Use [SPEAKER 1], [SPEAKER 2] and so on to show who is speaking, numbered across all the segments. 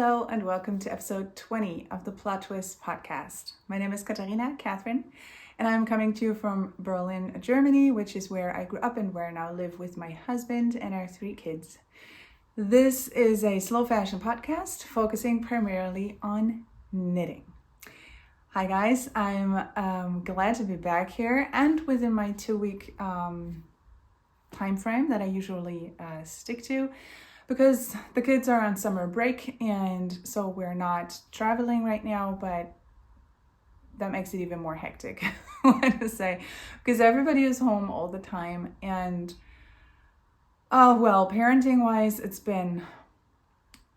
[SPEAKER 1] Hello and welcome to episode 20 of the Plot Twist Podcast. My name is Catherine, and I'm coming to you from Berlin, Germany, which is where I grew up and where I now live with my husband and our 3 kids. This is a slow fashion podcast focusing primarily on knitting. Hi guys, I'm glad to be back here and within my 2-week time frame that I usually stick to, because the kids are on summer break and so we're not traveling right now, but that makes it even more hectic, I want to say, because everybody is home all the time. And parenting wise, it's been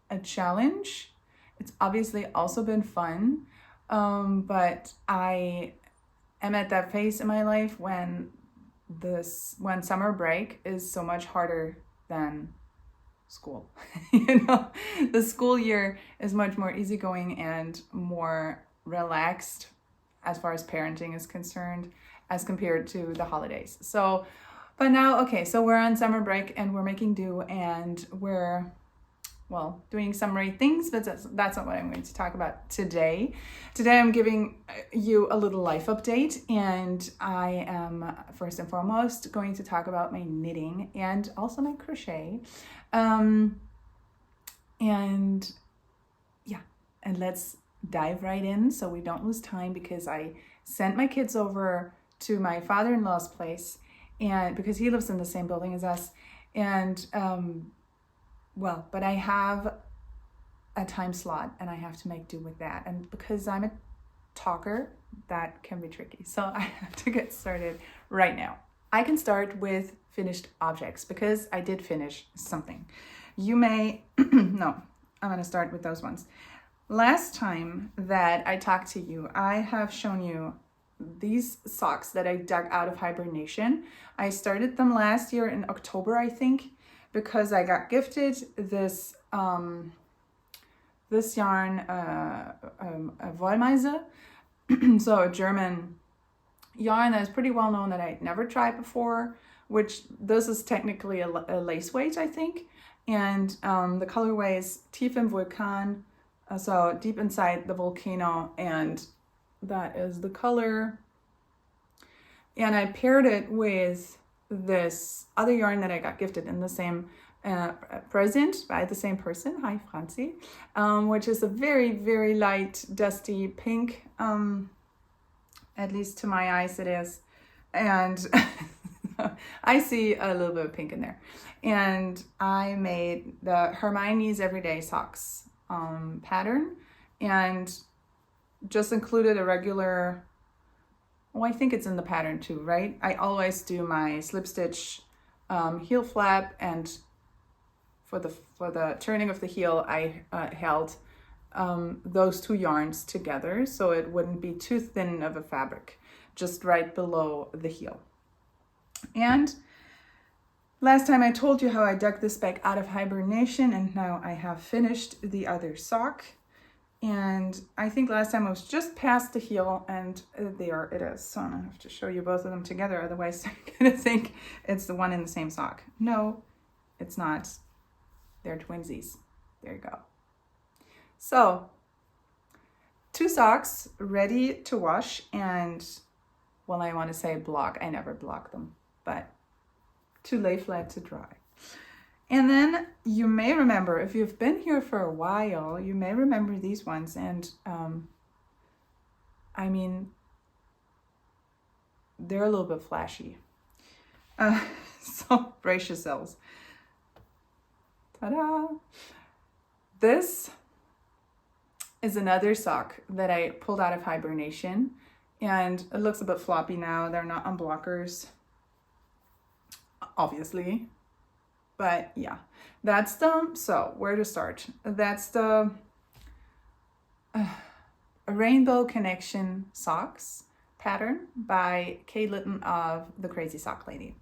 [SPEAKER 1] a challenge. It's obviously also been fun, but I am at that phase in my life when summer break is so much harder than school. The school year is much more easygoing and more relaxed as far as parenting is concerned as compared to the holidays. So we're on summer break and we're making do, and we're doing summary things, but that's not what I'm going to talk about today. Today I'm giving you a little life update, and I am first and foremost going to talk about my knitting and also my crochet. And let's dive right in so we don't lose time, because I sent my kids over to my father-in-law's place, and because he lives in the same building as us, and but I have a time slot and I have to make do with that. And because I'm a talker, that can be tricky. So I have to get started right now. I can start with finished objects because I did finish something. You may, no, I'm going to start with those ones. Last time that I talked to you, I have shown you these socks that I dug out of hibernation. I started them last year in October, I think, because I got gifted this yarn, a Wollmeise, so a German yarn that is pretty well known that I'd never tried before, which this is technically a lace weight, I think. And the colorway is Tief im Vulkan, so deep inside the volcano, and that is the color. And I paired it with this other yarn that I got gifted in the same present by the same person. Hi, Franzi. Which is a very, very light, dusty pink. At least to my eyes it is. And I see a little bit of pink in there. And I made the Hermione's Everyday Socks pattern, and just included a regular, I think it's in the pattern too, right? I always do my slip stitch heel flap, and for the turning of the heel, I held those 2 yarns together so it wouldn't be too thin of a fabric, just right below the heel. And last time I told you how I dug this back out of hibernation, and now I have finished the other sock. And I think last time I was just past the heel, and there it is. So I have to show you both of them together, otherwise you're gonna think it's the one in the same sock. No, it's not. They're twinsies. There you go. So 2 socks ready to wash, and I want to say block. I never block them, but to lay flat to dry. And then you may remember, if you've been here for a while, you may remember these ones. And they're a little bit flashy. So brace yourselves. Ta-da! This is another sock that I pulled out of hibernation, and it looks a bit floppy now. They're not on blockers, obviously, but yeah, that's so where to start? That's the Rainbow Connection Socks pattern by Kay Litton of The Crazy Sock Lady.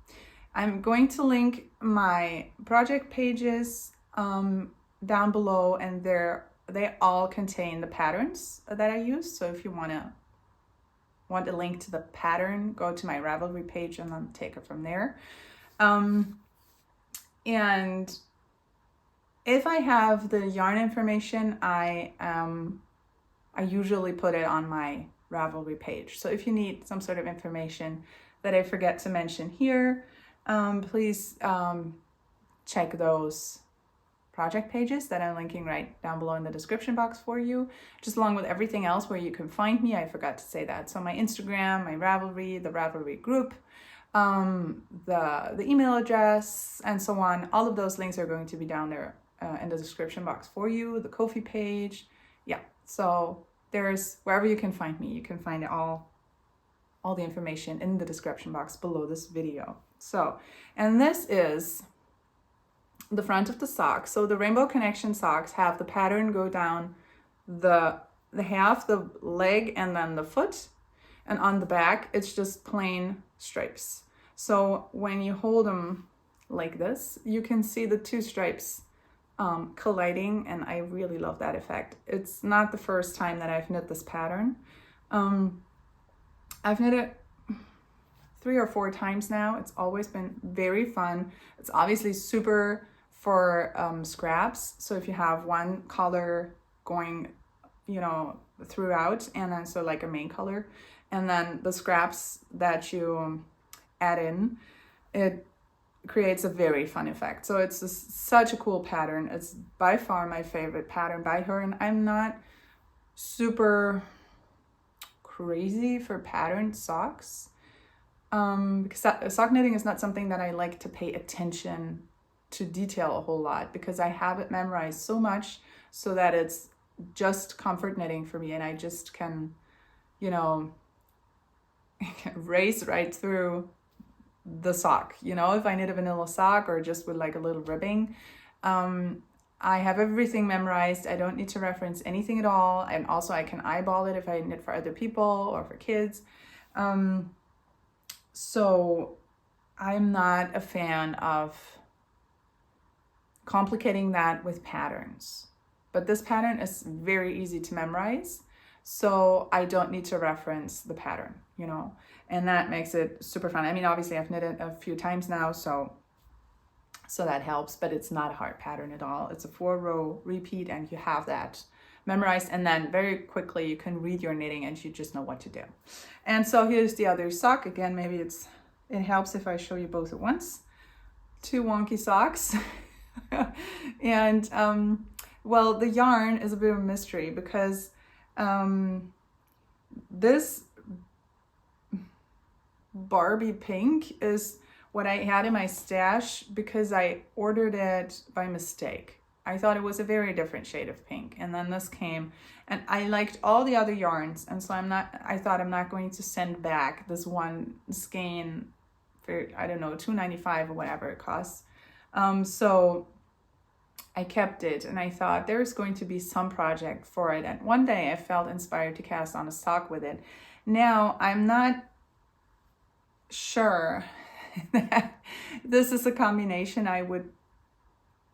[SPEAKER 1] I'm going to link my project pages down below, and they all contain the patterns that I use. So if you want a link to the pattern, go to my Ravelry page and then take it from there. And If I have the yarn information, I usually put it on my Ravelry page. So if you need some sort of information that I forget to mention here, please check those project pages that I'm linking right down below in the description box for you, just along with everything else where you can find me. I forgot to say that. So my Instagram, my Ravelry, the Ravelry group, the email address, and so on. All of those links are going to be down there in the description box for you, the Ko-fi page. Yeah, so there's wherever you can find me, you can find all the information in the description box below this video. So, and this is the front of the sock. So the Rainbow Connection socks have the pattern go down the half, the leg, and then the foot. And on the back, it's just plain stripes. So when you hold them like this, you can see the two stripes colliding, and I really love that effect. It's not the first time that I've knit this pattern. I've knit it 3 or 4 times now. It's always been very fun. It's obviously super for scraps. So if you have one color going, throughout, and then so like a main color, and then the scraps that you add in, it creates a very fun effect. So it's such a cool pattern. It's by far my favorite pattern by her, and I'm not super crazy for patterned socks because sock knitting is not something that I like to pay attention to detail a whole lot, because I have it memorized so much so that it's just comfort knitting for me, and I just can race right through the sock. If I knit a vanilla sock or just with like a little ribbing, I have everything memorized. I don't need to reference anything at all, and also I can eyeball it if I knit for other people or for kids. So I'm not a fan of complicating that with patterns, but this pattern is very easy to memorize, so I don't need to reference the pattern, and that makes it super fun. I mean, obviously I've knit it a few times now, so that helps, but it's not a hard pattern at all. It's a 4-row repeat, and you have that memorized, and then very quickly you can read your knitting and you just know what to do. And so here's the other sock. Again, maybe it helps if I show you both at once. 2 wonky socks. And well, the yarn is a bit of a mystery, because this Barbie pink is what I had in my stash because I ordered it by mistake. I thought it was a very different shade of pink, and then this came, and I liked all the other yarns, and so I thought I'm not going to send back this one skein for, I don't know, $2.95 or whatever it costs. So I kept it, and I thought there's going to be some project for it, and one day I felt inspired to cast on a sock with it. Now, I'm not sure that this is a combination I would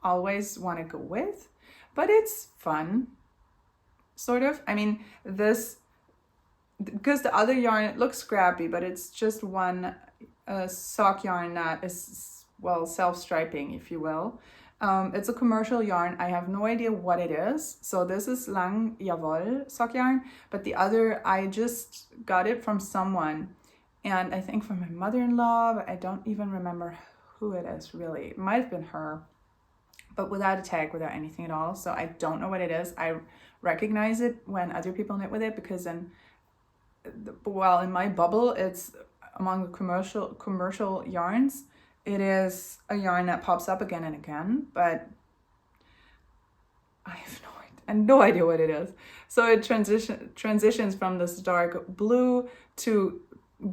[SPEAKER 1] always want to go with, but it's fun, sort of. I mean, this, because the other yarn, it looks scrappy, but it's just one sock yarn that is, well, self-striping, if you will. It's a commercial yarn. I have no idea what it is. So this is Lang Jawohl sock yarn, but the other, I just got it from someone, and I think from my mother-in-law, but I don't even remember who it is really. It might have been her, but without a tag, without anything at all. So I don't know what it is. I recognize it when other people knit with it, because in my bubble, it's among the commercial yarns. It is a yarn that pops up again and again, but I have no idea what it is. So it transitions from this dark blue to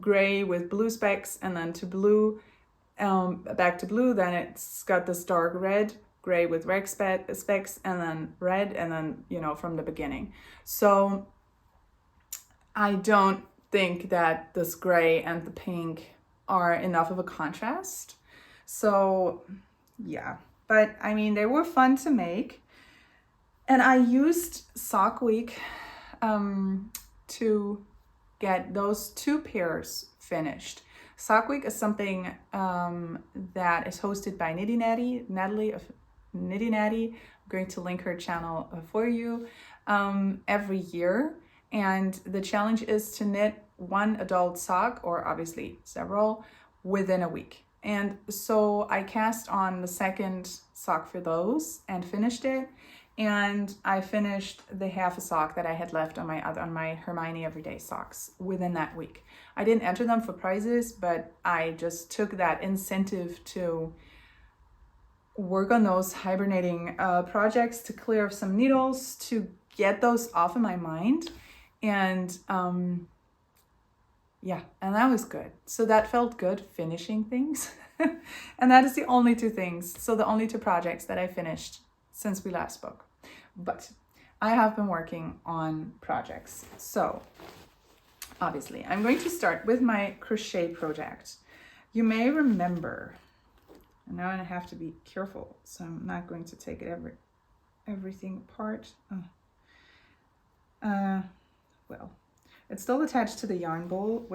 [SPEAKER 1] gray with blue specks, and then to blue, back to blue. Then it's got this dark red, gray with red specks, and then red, and then, from the beginning. So I don't think that this gray and the pink are enough of a contrast. So yeah, but I mean, they were fun to make, and I used Sock Week to get those 2 pairs finished. Sock Week is something that is hosted by Nitty Natty, Natalie of Nitty Natty. I'm going to link her channel for you every year. And the challenge is to knit one adult sock, or obviously several, within a week. And so I cast on the second sock for those and finished it. And I finished the half a sock that I had left on my Hermione Everyday socks within that week. I didn't enter them for prizes, but I just took that incentive to work on those hibernating projects, to clear up some needles, to get those off of my mind. And yeah, and that was good. So that felt good, finishing things. And that is the only two things. So the only two projects that I finished since we last spoke. But I have been working on projects. So obviously I'm going to start with my crochet project. You may remember, and now I have to be careful, so I'm not going to take it everything apart. Well, it's still attached to the yarn ball,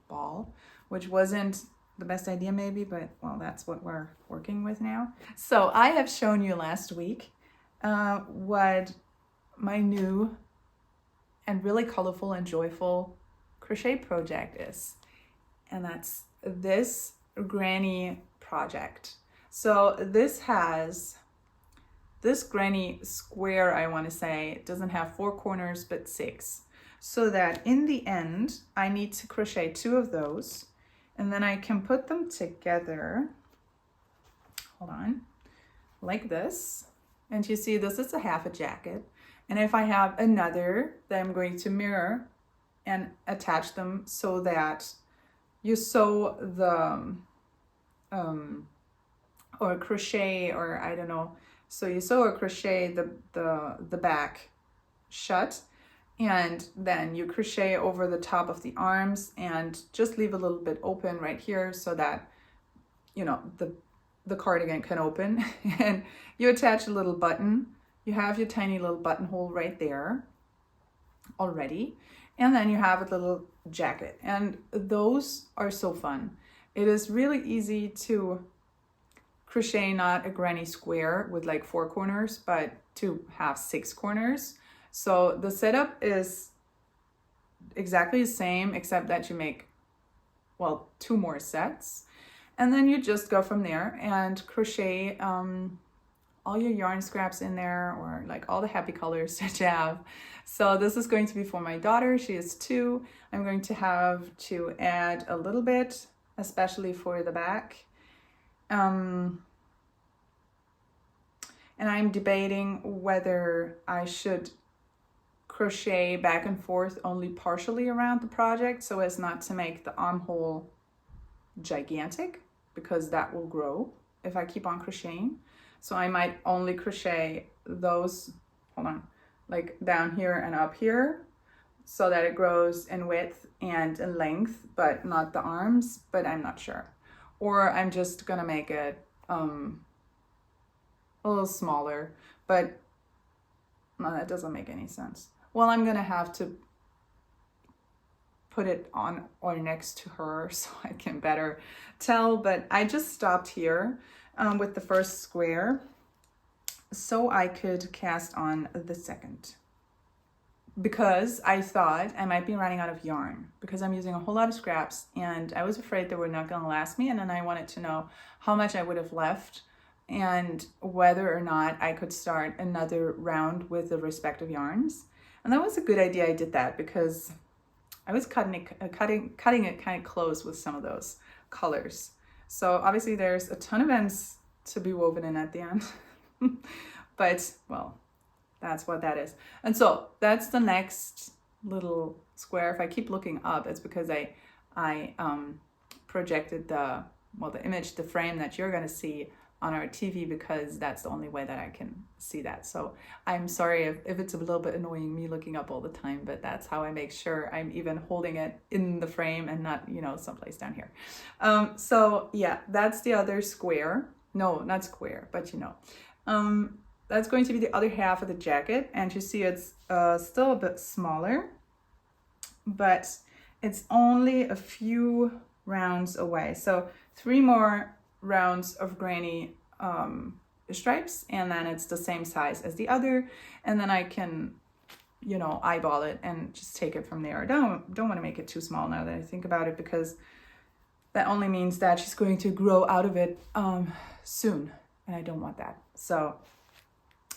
[SPEAKER 1] ball, which wasn't the best idea maybe, but well, that's what we're working with now. So I have shown you last week what my new and really colorful and joyful crochet project is. And that's this granny project. So this granny square, I want to say, doesn't have 4 corners but 6. So that in the end, I need to crochet 2 of those, and then I can put them together, hold on, like this. And you see, this is a half a jacket. And if I have another, then I'm going to mirror and attach them so that you sew the, or crochet, or I don't know. So you sew or crochet the back shut, and then you crochet over the top of the arms and just leave a little bit open right here so that, you know, the cardigan can open. And you attach a little button. You have your tiny little buttonhole right there already. And then you have a little jacket. And those are so fun. It is really easy to crochet not a granny square with like 4 corners, but to have 6 corners. So the setup is exactly the same, except that you make, well, 2 more sets. And then you just go from there and crochet all your yarn scraps in there, or like all the happy colors that you have. So this is going to be for my daughter. She is 2. I'm going to have to add a little bit, especially for the back. And I'm debating whether I should crochet back and forth only partially around the project so as not to make the armhole gigantic, because that will grow if I keep on crocheting. So I might only crochet those, hold on, like down here and up here, so that it grows in width and in length, but not the arms, but I'm not sure. Or I'm just gonna make it a little smaller, but no, that doesn't make any sense. Well, I'm gonna have to put it on or next to her so I can better tell, but I just stopped here with the first square so I could cast on the second, because I thought I might be running out of yarn because I'm using a whole lot of scraps, and I was afraid they were not gonna last me, and then I wanted to know how much I would have left and whether or not I could start another round with the respective yarns. And that was a good idea I did that, because I was cutting it kind of close with some of those colors. So obviously there's a ton of ends to be woven in at the end. But, well, that's what that is. And so that's the next little square. If I keep looking up, it's because I projected the image, the frame that you're going to see on our TV, because that's the only way that I can see that. So I'm sorry if it's a little bit annoying me looking up all the time, but that's how I make sure I'm even holding it in the frame and not, you know, someplace down here. So yeah, that's the other square. No, not square, but you know. That's going to be the other half of the jacket, and you see it's still a bit smaller, but it's only a few rounds away. So 3 more rounds of granny stripes, and then it's the same size as the other, and then I can, eyeball it and just take it from there. I don't want to make it too small now that I think about it, because that only means that she's going to grow out of it soon, and I don't want that. So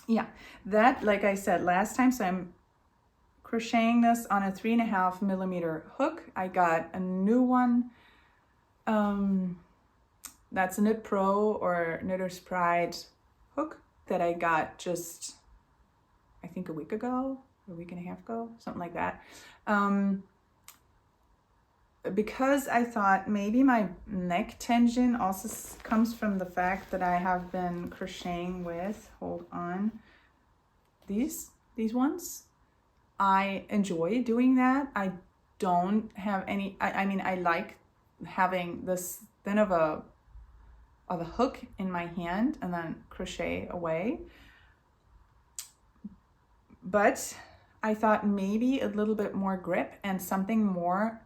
[SPEAKER 1] yeah, that, like I said last time, so I'm crocheting this on a 3.5 millimeter hook. I got a new one. That's a Knit Pro or Knitter's Pride hook that I got just, I think a week and a half ago, something like that. Because I thought maybe my neck tension also comes from the fact that I have been crocheting with, hold on, these ones. I enjoy doing that. I don't have any, I mean, I like having this thin of a hook in my hand and then crochet away. But I thought maybe a little bit more grip and something more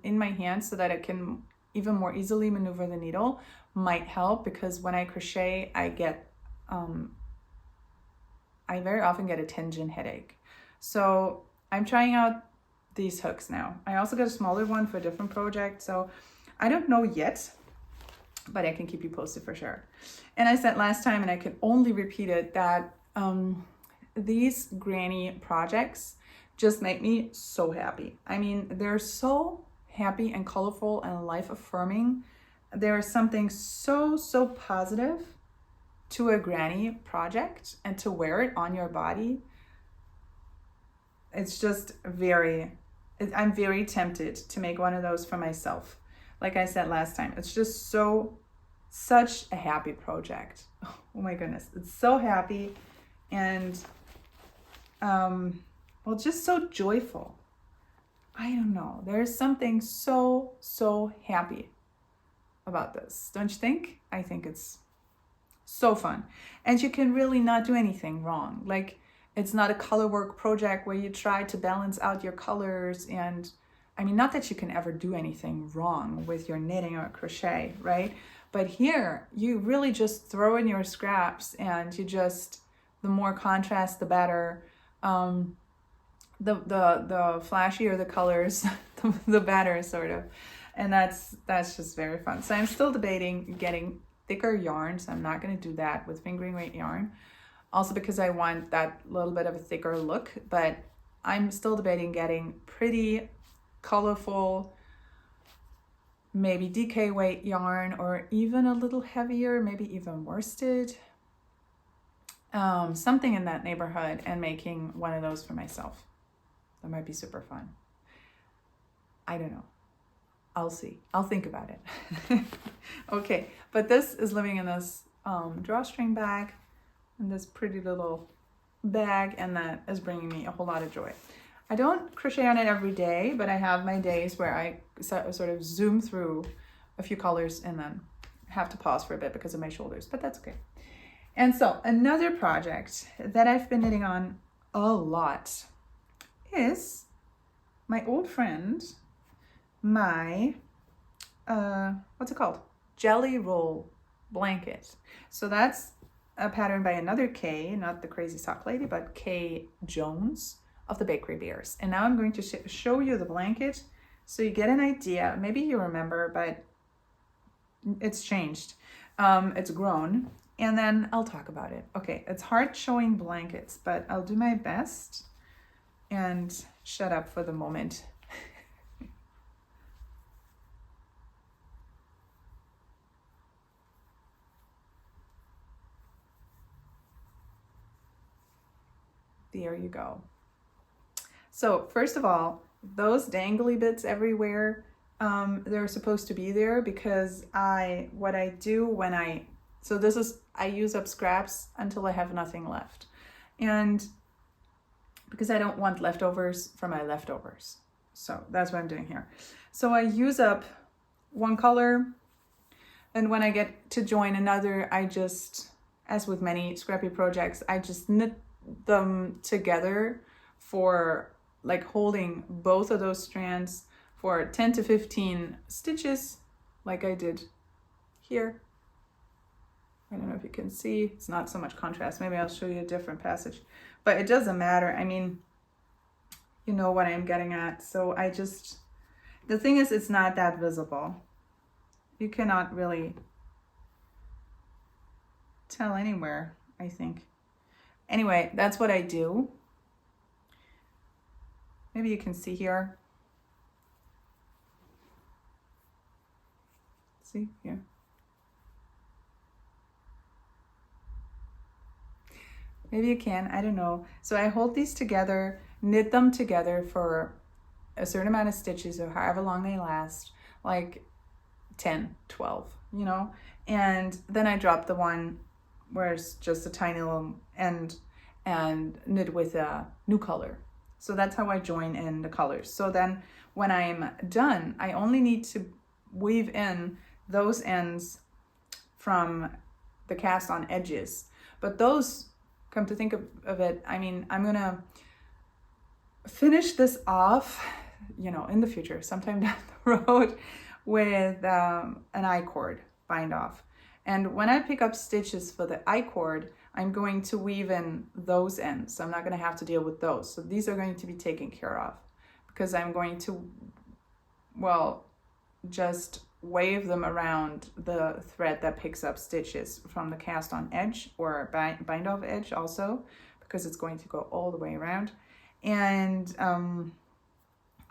[SPEAKER 1] in my hand so that I can even more easily maneuver the needle might help, because when I crochet, I very often get a tension headache. So I'm trying out these hooks now. I also got a smaller one for a different project, so I don't know yet, but I can keep you posted for sure. And I said last time, and I can only repeat it, that these granny projects just make me so happy. I mean, they're so happy and colorful and life-affirming. There is something so positive to a granny project, and to wear it on your body. It's just I'm very tempted to make one of those for myself. Like I said last time, it's just such a happy project. Oh my goodness, it's so happy and just so joyful. I don't know, there's something so happy about this, don't you think? I think it's so fun, and you can really not do anything wrong. Like, it's not a color work project where you try to balance out your colors, and I mean, not that you can ever do anything wrong with your knitting or crochet, right? But here, you really just throw in your scraps, and you just, the more contrast, the better. The flashier the colors, the better, sort of. And that's just very fun. So I'm still debating getting thicker yarn, so I'm not going to do that with fingering weight yarn. Also because I want that little bit of a thicker look, but I'm still debating getting pretty colorful, maybe DK weight yarn, or even a little heavier, maybe even worsted, something in that neighborhood, and making one of those for myself. That might be super fun. I don't know. I'll see. I'll think about it. Okay, but this is living in this drawstring bag, in this pretty little bag, and that is bringing me a whole lot of joy. I don't crochet on it every day, but I have my days where I sort of zoom through a few colors and then have to pause for a bit because of my shoulders, but that's okay. And so another project that I've been knitting on a lot is my old friend, my, what's it called? Jelly Roll blanket. So that's a pattern by another K, not the Crazy Sock Lady, but K Jones of the Bakery Bears. And now I'm going to show you the blanket so you get an idea. Maybe you remember, but it's changed. It's grown. And then I'll talk about it. Okay, it's hard showing blankets, but I'll do my best and shut up for the moment. There you go. So first of all, those dangly bits everywhere, they're supposed to be there because what I do when I use up scraps until I have nothing left. And because I don't want leftovers for my leftovers. So that's what I'm doing here. So I use up one color, and when I get to join another, I just, as with many scrappy projects, I just knit them together for like holding both of those strands for 10 to 15 stitches, like I did here. I don't know if you can see, it's not so much contrast. Maybe I'll show you a different passage, but it doesn't matter. I mean, you know what I'm getting at. So the thing is, it's not that visible. You cannot really tell anywhere, I think. Anyway, that's what I do. Maybe you can see here. See here. Maybe you can, I don't know. So I hold these together, knit them together for a certain amount of stitches or however long they last, like 10, 12, you know? And then I drop the one where it's just a tiny little end and knit with a new color. So that's how I join in the colors. So then when I'm done, I only need to weave in those ends from the cast on edges. But those, come to think of it, I mean, I'm gonna finish this off, you know, in the future, sometime down the road, with an I-cord bind off. And when I pick up stitches for the I-cord, I'm going to weave in those ends. So I'm not going to have to deal with those. So these are going to be taken care of because I'm going to, well, just wave them around the thread that picks up stitches from the cast on edge or bind off edge also, because it's going to go all the way around. And,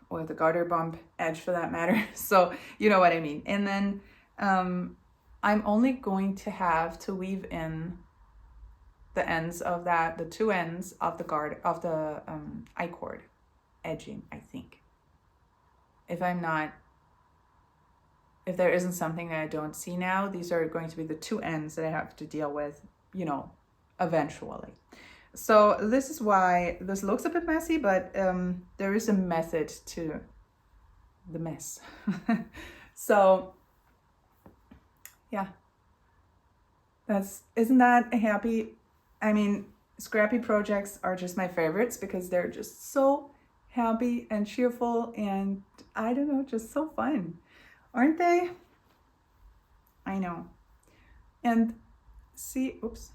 [SPEAKER 1] or the garter bump edge for that matter. So you know what I mean. And then I'm only going to have to weave in the ends of that, the two ends of the I-cord edging, I think. If there isn't something that I don't see now, these are going to be the two ends that I have to deal with, you know, eventually. So this is why this looks a bit messy, but there is a method to the mess. So yeah, isn't that a happy, I mean, scrappy projects are just my favorites because they're just so happy and cheerful and I don't know, just so fun, aren't they? I know. And see, oops.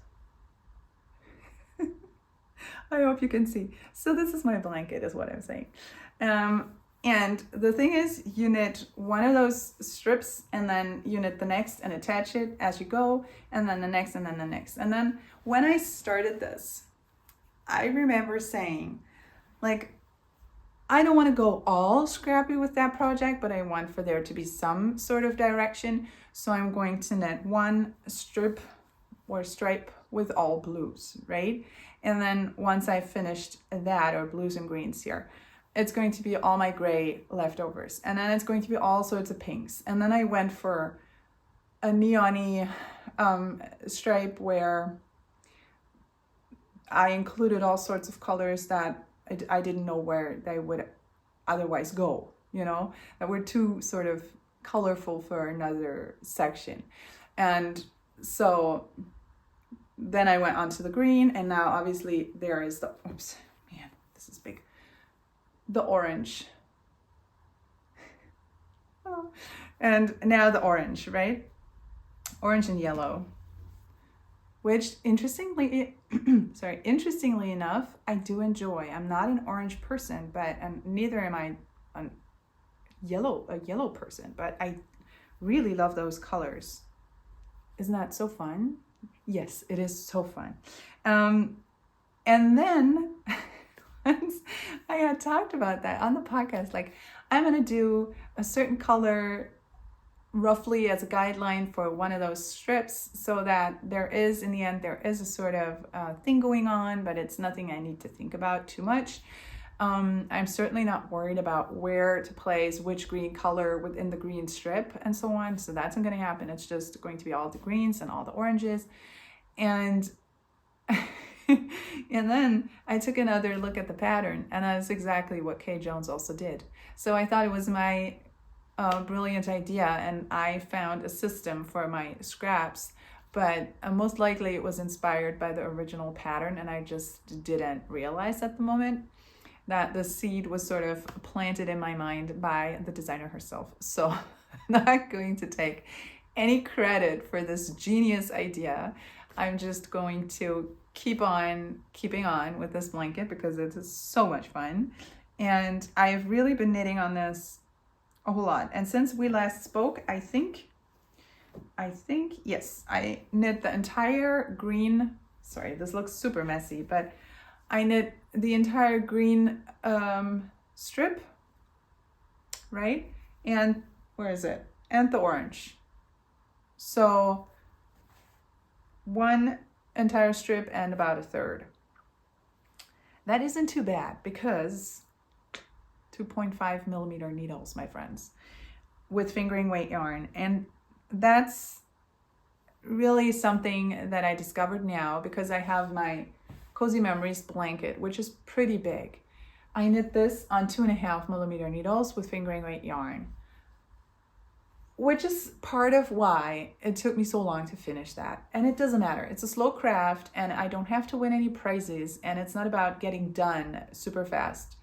[SPEAKER 1] I hope you can see. So this is my blanket is what I'm saying. And the thing is, you knit one of those strips and then you knit the next and attach it as you go, and then the next and then the next. And then when I started this, I remember saying, like, I don't want to go all scrappy with that project, but I want for there to be some sort of direction. So I'm going to knit one strip or stripe with all blues, right? And then once I've finished that, or blues and greens here, it's going to be all my gray leftovers. And then it's going to be all sorts of pinks. And then I went for a neon-y stripe where I included all sorts of colors that I didn't know where they would otherwise go, you know, that were too sort of colorful for another section. And so then I went on to the green, and now obviously there is the, oops, man, this is big, the orange. Oh. And now the orange, right? Orange and yellow, which interestingly enough, I do enjoy. I'm not an orange person, but neither am I a yellow person, but I really love those colors. Isn't that so fun? Yes, it is so fun. And then once I had talked about that on the podcast, like I'm going to do a certain color roughly as a guideline for one of those strips so that there is, in the end, there is a sort of thing going on, but it's nothing I need to think about too much. I'm certainly not worried about where to place which green color within the green strip and so on. So that's not going to happen. It's just going to be all the greens and all the oranges. And and then I took another look at the pattern, and that's exactly what Kay Jones also did. So I thought it was my brilliant idea, and I found a system for my scraps, but most likely it was inspired by the original pattern, and I just didn't realize at the moment that the seed was sort of planted in my mind by the designer herself. So I'm not going to take any credit for this genius idea. I'm just going to keep on keeping on with this blanket because it is so much fun. And I've really been knitting on this a whole lot. And since we last spoke, I think, yes, I knit the entire green, sorry, this looks super messy, but I knit the entire green strip, right? And where is it? And the orange. So one entire strip and about a third. That isn't too bad because 2.5 millimeter needles, my friends, with fingering weight yarn. And that's really something that I discovered now because I have my Cozy Memories blanket, which is pretty big. I knit this on 2.5 millimeter needles with fingering weight yarn, which is part of why it took me so long to finish that. And it doesn't matter. It's a slow craft and I don't have to win any prizes, and it's not about getting done super fast.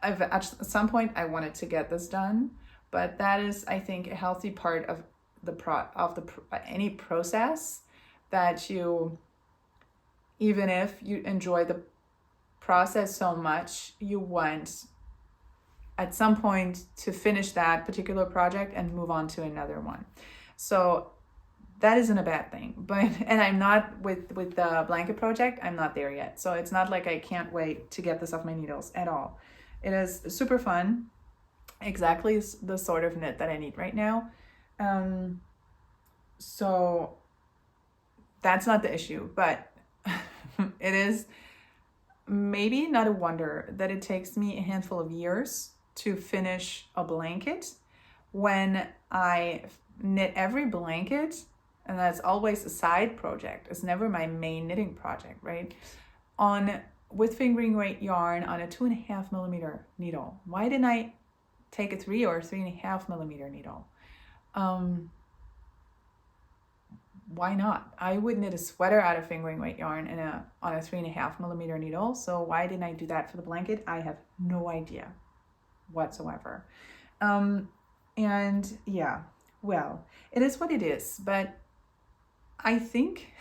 [SPEAKER 1] At some point I wanted to get this done, but that is, I think, a healthy part of any process, that you, even if you enjoy the process so much, you want at some point to finish that particular project and move on to another one. So that isn't a bad thing. But and I'm not with the blanket project, I'm not there yet. So it's not like I can't wait to get this off my needles at all. It is super fun. Exactly the sort of knit that I need right now. So that's not the issue, but it is maybe not a wonder that it takes me a handful of years to finish a blanket when I knit every blanket, and that's always a side project. It's never my main knitting project, right? With fingering weight yarn on a 2.5 millimeter needle. Why didn't I take a 3 or 3.5 millimeter needle? Why not? I would knit a sweater out of fingering weight yarn on a 3.5 millimeter needle. So why didn't I do that for the blanket? I have no idea whatsoever. And yeah, well, it is what it is. But I think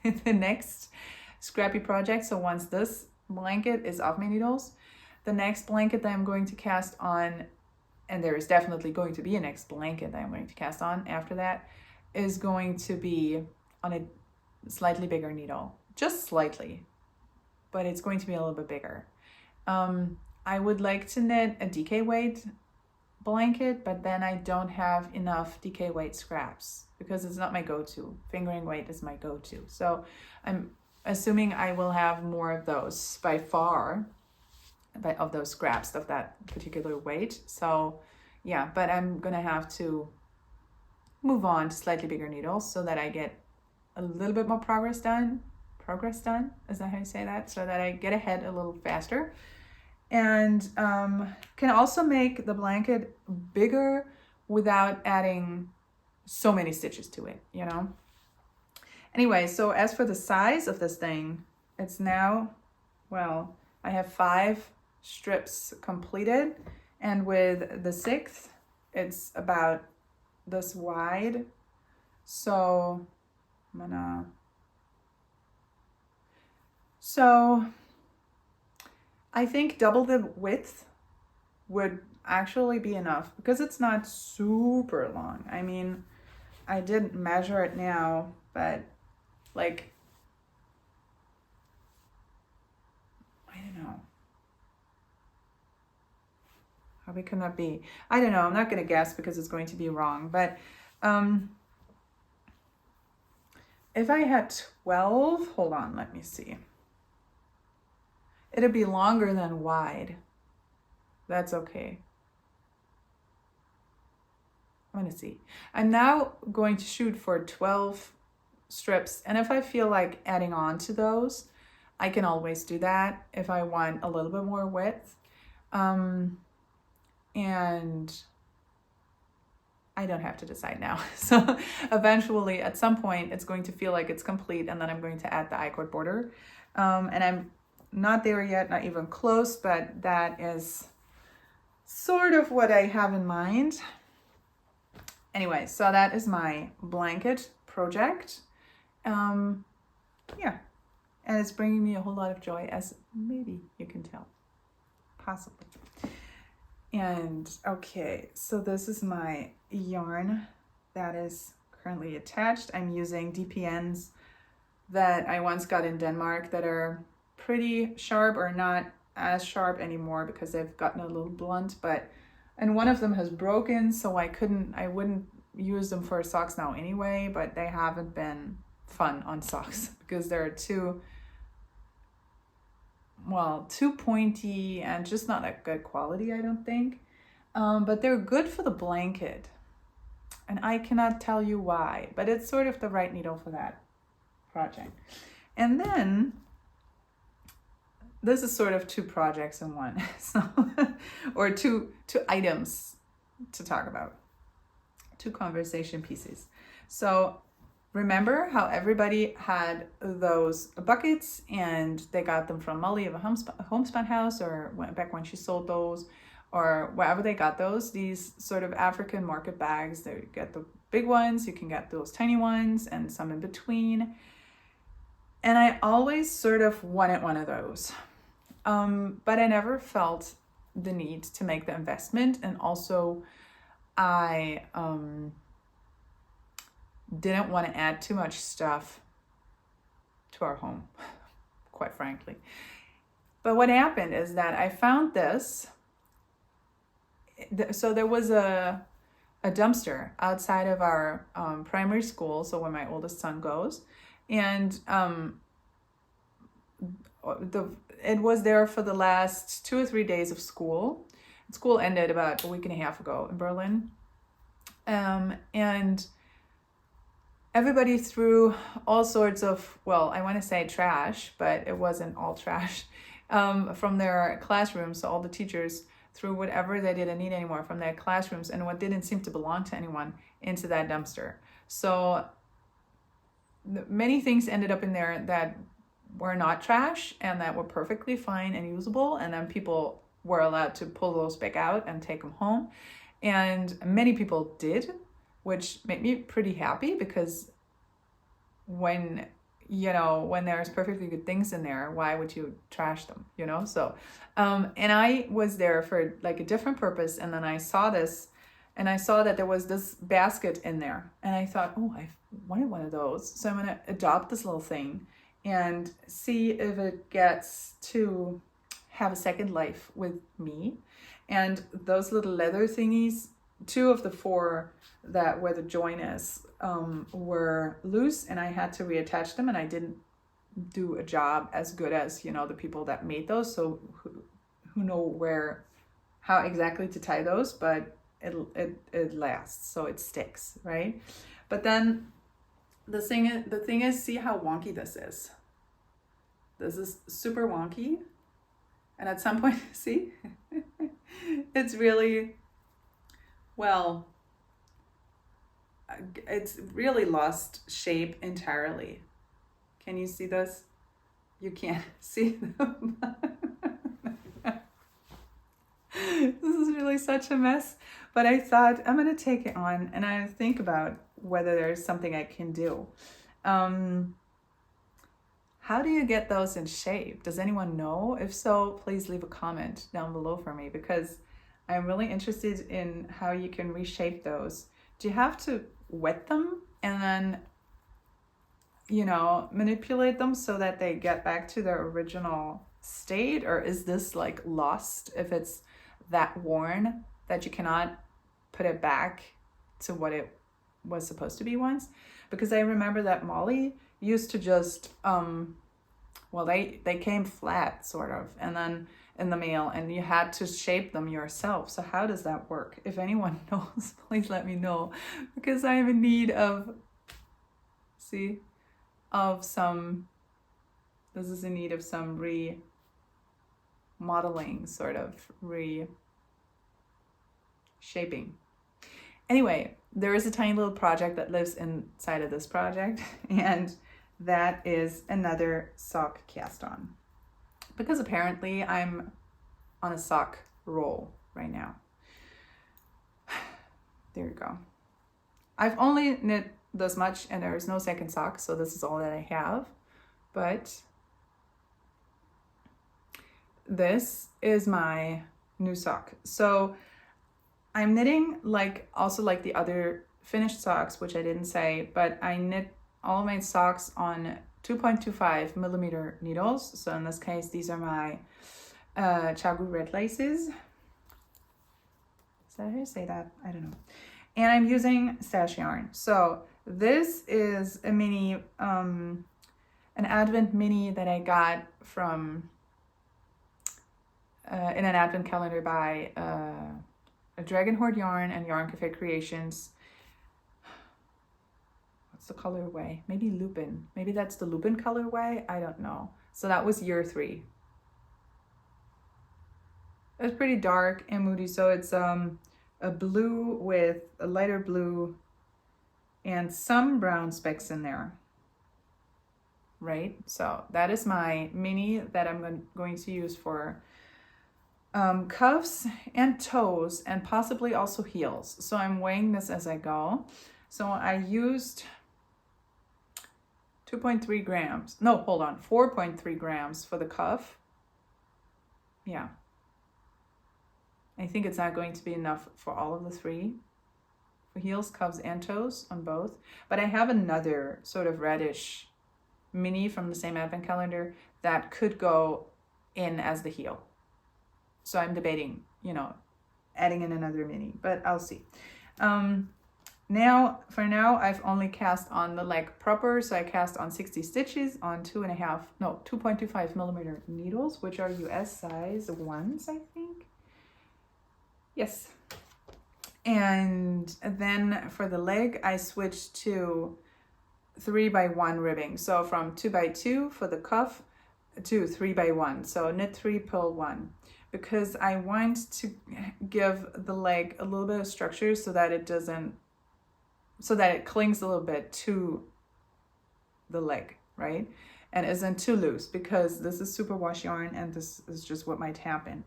[SPEAKER 1] the next scrappy project, so once this blanket is off my needles, the next blanket that I'm going to cast on, and there is definitely going to be a next blanket that I'm going to cast on after that, is going to be on a slightly bigger needle, just slightly, but it's going to be a little bit bigger. I would like to knit a DK weight blanket, but then I don't have enough DK weight scraps because it's not my go-to. Fingering weight is my go-to. So I'm assuming I will have more of those by far, of those scraps of that particular weight. So yeah, but I'm gonna have to move on to slightly bigger needles so that I get a little bit more progress done. Is that how you say that? So that I get ahead a little faster. And can also make the blanket bigger without adding so many stitches to it, you know? Anyway, so as for the size of this thing, it's now, well, I have 5 strips completed, and with the 6th, it's about this wide. So I think double the width would actually be enough because it's not super long. I mean, I didn't measure it now, but like, I don't know. How big can that be? I don't know. I'm not going to guess because it's going to be wrong. But if I had 12, hold on, let me see. It'd be longer than wide. That's okay. I'm going to see. I'm now going to shoot for 12 strips. And if I feel like adding on to those, I can always do that if I want a little bit more width. And I don't have to decide now. So eventually, at some point, it's going to feel like it's complete, and then I'm going to add the I-cord border. And I'm not there yet, not even close, but that is sort of what I have in mind. Anyway, so that is my blanket project. Yeah, and it's bringing me a whole lot of joy, as maybe you can tell, possibly. And okay, so this is my yarn that is currently attached. I'm using DPNs that I once got in Denmark that are pretty sharp, or not as sharp anymore because they've gotten a little blunt, and one of them has broken, so I wouldn't use them for socks now anyway, but they haven't been fun on socks because they're too pointy and just not that good quality, I don't think. But they're good for the blanket. And I cannot tell you why, but it's sort of the right needle for that project. And then this is sort of two projects in one, so or two items to talk about, two conversation pieces. So remember how everybody had those buckets and they got them from Molly of a homespun house, or back when she sold those, or wherever they got those, these sort of African market bags. They get the big ones, you can get those tiny ones, and some in between. And I always sort of wanted one of those. But I never felt the need to make the investment. And also I didn't want to add too much stuff to our home, quite frankly. But what happened is that I found this. So there was a dumpster outside of our primary school, so where my oldest son goes, and it was there for the last 2 or 3 days of school. School ended about a week and a half ago in Berlin, and everybody threw all sorts of, well, I want to say trash, but it wasn't all trash, from their classrooms. So all the teachers threw whatever they didn't need anymore from their classrooms and what didn't seem to belong to anyone into that dumpster. So many things ended up in there that were not trash and that were perfectly fine and usable, and then people were allowed to pull those back out and take them home. And many people did, which made me pretty happy, because when there's perfectly good things in there, why would you trash them, So, and I was there for like a different purpose, and then I saw this, and I saw that there was this basket in there, and I thought, oh, I wanted one of those. So I'm going to adopt this little thing and see if it gets to have a second life with me. And those little leather thingies, 2 of the 4 that where the join is, were loose, and I had to reattach them, and I didn't do a job as good as the people that made those, so who know how exactly to tie those, but it lasts, so it sticks, right? But then the thing is, see how wonky this is. This is super wonky, and at some point, see, it's really, well, it's really lost shape entirely. Can you see this? You can't see them. This is really such a mess. But I thought, I'm going to take it on and I think about whether there's something I can do. How do you get those in shape? Does anyone know? If so, please leave a comment down below for me, because I'm really interested in how you can reshape those. Do you have to wet them and then, manipulate them so that they get back to their original state? Or is this like lost if it's that worn that you cannot put it back to what it was supposed to be once? Because I remember that Molly used to just, they came flat sort of, and then in the mail, and you had to shape them yourself. So how does that work? If anyone knows, please let me know, because I am in need of some remodeling, sort of reshaping. Anyway, there is a tiny little project that lives inside of this project, and that is another sock cast on. Because apparently I'm on a sock roll right now. There you go. I've only knit this much and there is no second sock, so this is all that I have. But this is my new sock. So I'm knitting also like the other finished socks, which I didn't say, but I knit all my socks on 2.25 millimeter needles. So in this case, these are my Chagu red laces. Is that how you say that? I don't know. And I'm using stash yarn. So this is a mini, an advent mini that I got from in an advent calendar by a Dragon Horde yarn and Yarn Cafe Creations. What's the colorway? Maybe Lupin. Maybe that's the Lupin colorway. I don't know. So that was year 3. It's pretty dark and moody. So it's a blue with a lighter blue and some brown specks in there. Right? So that is my mini that I'm going to use for cuffs and toes and possibly also heels. So I'm weighing this as I go. So I used 2.3 grams. No, hold on. 4.3 grams for the cuff. Yeah. I think it's not going to be enough for all of the 3. For heels, cuffs, and toes on both. But I have another sort of reddish mini from the same advent calendar that could go in as the heel. So I'm debating, adding in another mini, but I'll see. For now, I've only cast on the leg proper. So I cast on 60 stitches on 2.25 millimeter needles, which are US size 1s, I think. Yes. And then for the leg, I switched to 3x1 ribbing. So from 2x2 for the cuff to 3x1. So knit 3, purl 1. Because I want to give the leg a little bit of structure so that it clings a little bit to the leg, right? And isn't too loose, because this is superwash yarn and this is just what might happen.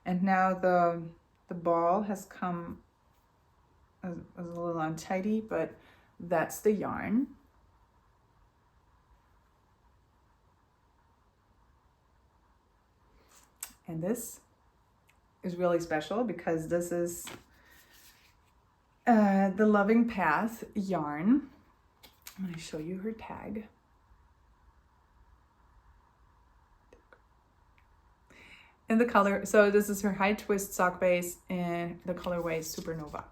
[SPEAKER 1] And now the ball has come a little untidy, but that's the yarn. And this is really special because this is the Loving Path yarn. I'm going to show you her tag. In the color, so this is her high twist sock base in the colorway Supernova.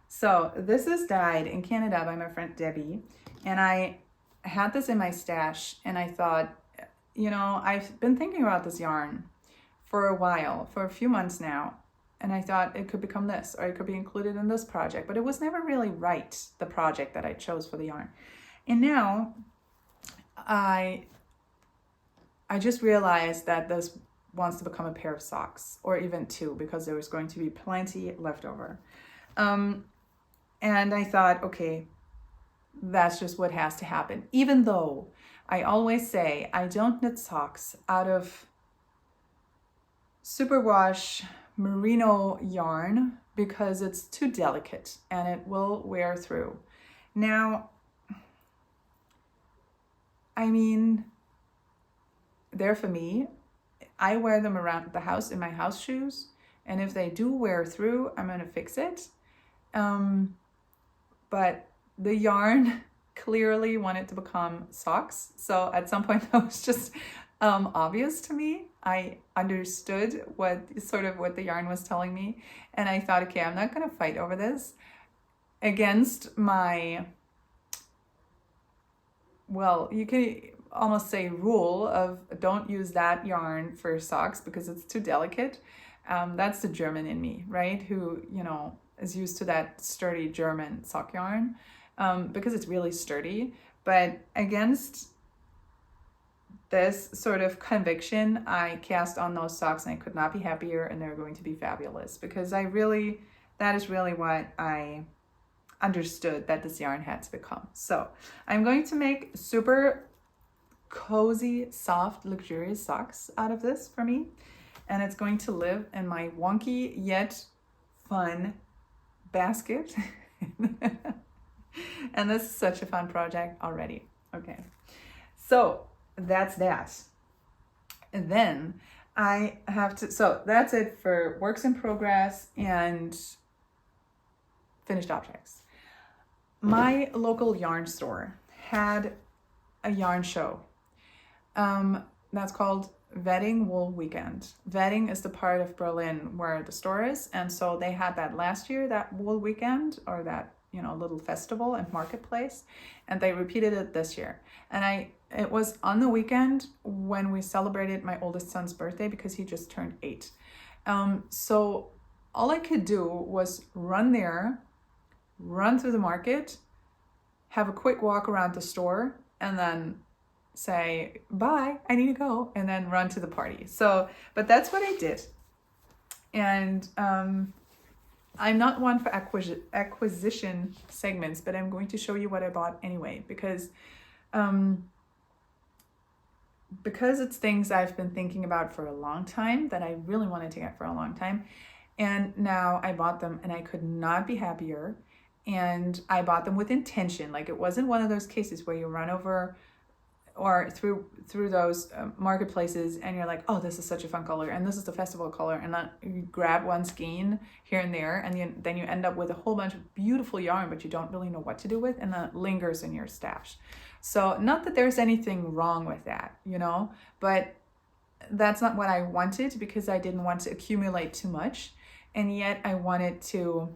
[SPEAKER 1] So this is dyed in Canada by my friend Debbie, and I had this in my stash, and I thought, I've been thinking about this yarn for a while, for a few months now, and I thought it could become this, or it could be included in this project, but it was never really right, the project that I chose for the yarn. And now I just realized that this wants to become a pair of socks, or even 2, because there was going to be plenty left over. And I thought, okay, that's just what has to happen. Even though I always say I don't knit socks out of superwash merino yarn because it's too delicate and it will wear through. Now, I mean, they're for me. I wear them around the house in my house shoes, and if they do wear through, I'm going to fix it. But the yarn clearly wanted to become socks. So at some point that was just obvious to me. I understood what the yarn was telling me. And I thought, okay, I'm not going to fight over this against my, well, you can almost say rule of don't use that yarn for socks because it's too delicate. That's the German in me, right? Who, is used to that sturdy German sock yarn because it's really sturdy. But against this sort of conviction, I cast on those socks and I could not be happier, and they're going to be fabulous because that is really what I understood that this yarn had to become. So I'm going to make super cozy, soft, luxurious socks out of this for me. And it's going to live in my wonky yet fun basket. And this is such a fun project already. Okay, so that's that. And then I have to, so that's it for works in progress and finished objects. My local yarn store had a yarn show. That's called Wedding Wool Weekend. Wedding is the part of Berlin where the store is, and so they had that last year, that wool weekend, or that little festival and marketplace, and they repeated it this year. And it was on the weekend when we celebrated my oldest son's birthday because he just turned 8. So all I could do was run there, run through the market, have a quick walk around the store, and then say, bye, I need to go, and then run to the party. So, but that's what I did. And I'm not one for acquisition segments, but I'm going to show you what I bought anyway, because it's things I've been thinking about for a long time, that I really wanted to get for a long time. And now I bought them and I could not be happier. And I bought them with intention. Like, it wasn't one of those cases where you run over or through those marketplaces and you're like, oh, this is such a fun color and this is the festival color, and then you grab one skein here and there, and then you end up with a whole bunch of beautiful yarn, but you don't really know what to do with, and then it lingers in your stash. So not that there's anything wrong with that, but that's not what I wanted, because I didn't want to accumulate too much, and yet I wanted to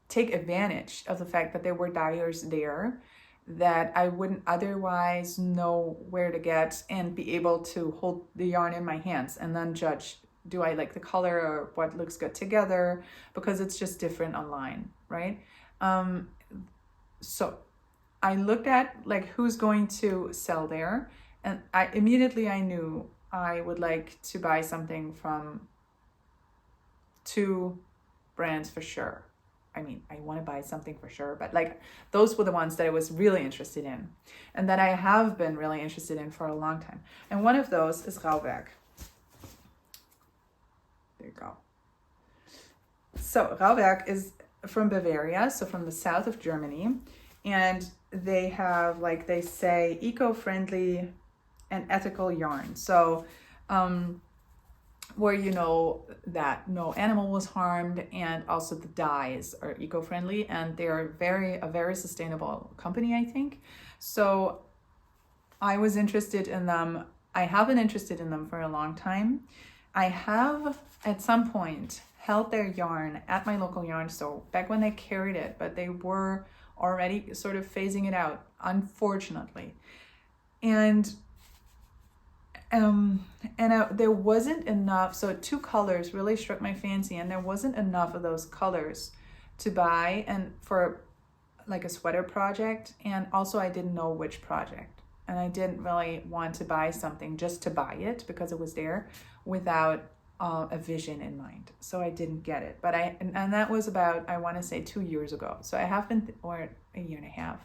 [SPEAKER 1] take advantage of the fact that there were dyers there that I wouldn't otherwise know where to get, and be able to hold the yarn in my hands and then judge, do I like the color or what looks good together, because it's just different online, right? So I looked at like who's going to sell there, and I knew I would like to buy something from 2 brands for sure. I mean, I want to buy something for sure, but like those were the ones that I was really interested in, and that I have been really interested in for a long time. And one of those is Rauwerk. There you go. So Rauwerk is from Bavaria, so from the south of Germany, and they have, like they say, eco-friendly and ethical yarn. So where that no animal was harmed, and also the dyes are eco-friendly, and they're a very sustainable company, I think. So I was interested in them. I have been interested in them for a long time. I have at some point held their yarn at my local yarn store back when they carried it, but they were already sort of phasing it out, unfortunately. And there wasn't enough, so 2 colors really struck my fancy, and there wasn't enough of those colors to buy, and for like a sweater project, and also I didn't know which project, and I didn't really want to buy something just to buy it because it was there without a vision in mind. So I didn't get it, but and that was about, I want to say 2 years ago. So I have been, or a year and a half,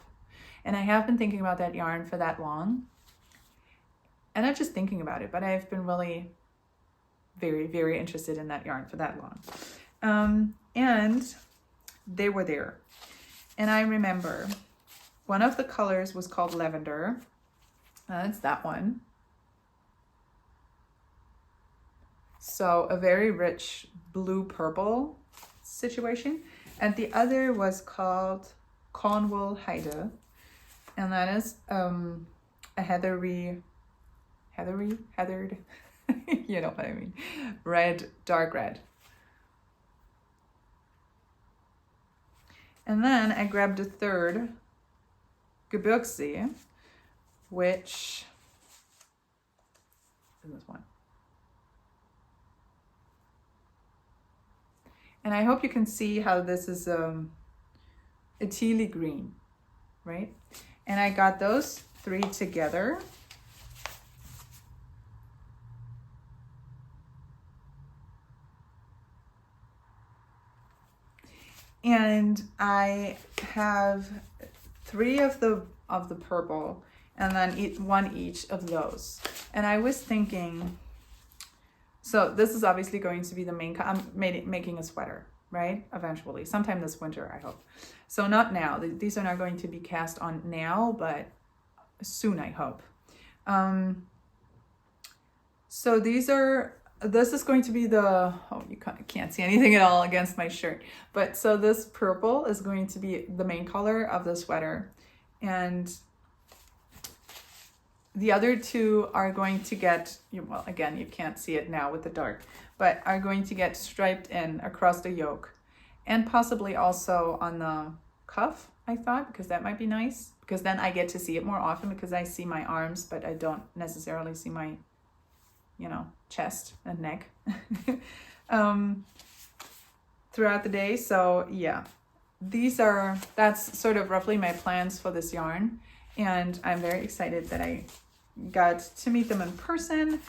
[SPEAKER 1] and I have been thinking about that yarn for that long. And not just thinking about it, but I've been really very, very interested in that yarn for that long. And they were there. And I remember one of the colors was called lavender. It's that one. So a very rich blue-purple situation. And the other was called Cornwall Heide. And that is a heathered, you know what I mean, red, dark red. And then I grabbed a third, Gebirgssee, which is this one. And I hope you can see how this is a tealy green, right? And I got those 3 together. And I have 3 of the purple, and then 1 each of those. And I was thinking, so this is obviously going to be the main, I'm making a sweater. right? Eventually, sometime this winter, I hope. So not now. These are not going to be cast on now, but soon, I hope. So this is going to be you can't see anything at all against my shirt. But so this purple is going to be the main color of the sweater. And the other two are going to get, well, again, you can't see it now with the dark, but are going to get striped in across the yoke and possibly also on the cuff, I thought, because that might be nice, because then I get to see it more often, because I see my arms, but I don't necessarily see my, chest and neck throughout the day. So yeah, that's sort of roughly my plans for this yarn. And I'm very excited that I got to meet them in person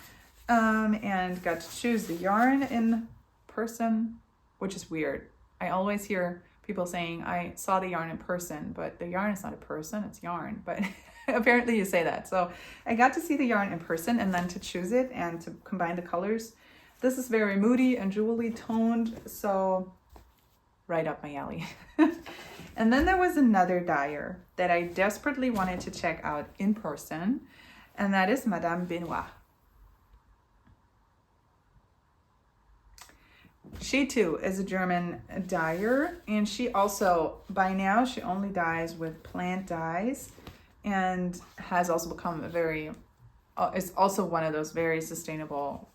[SPEAKER 1] and got to choose the yarn in person, which is weird. I always hear people saying, I saw the yarn in person, but the yarn is not a person, it's yarn. But apparently you say that. So I got to see the yarn in person and then to choose it and to combine the colors. This is very moody and jewelry toned, so right up my alley. And then there was another dyer that I desperately wanted to check out in person, and that is Madame Benoit. She too is a German dyer, and she also, by now, she only dyes with plant dyes and has also become is also one of those very sustainable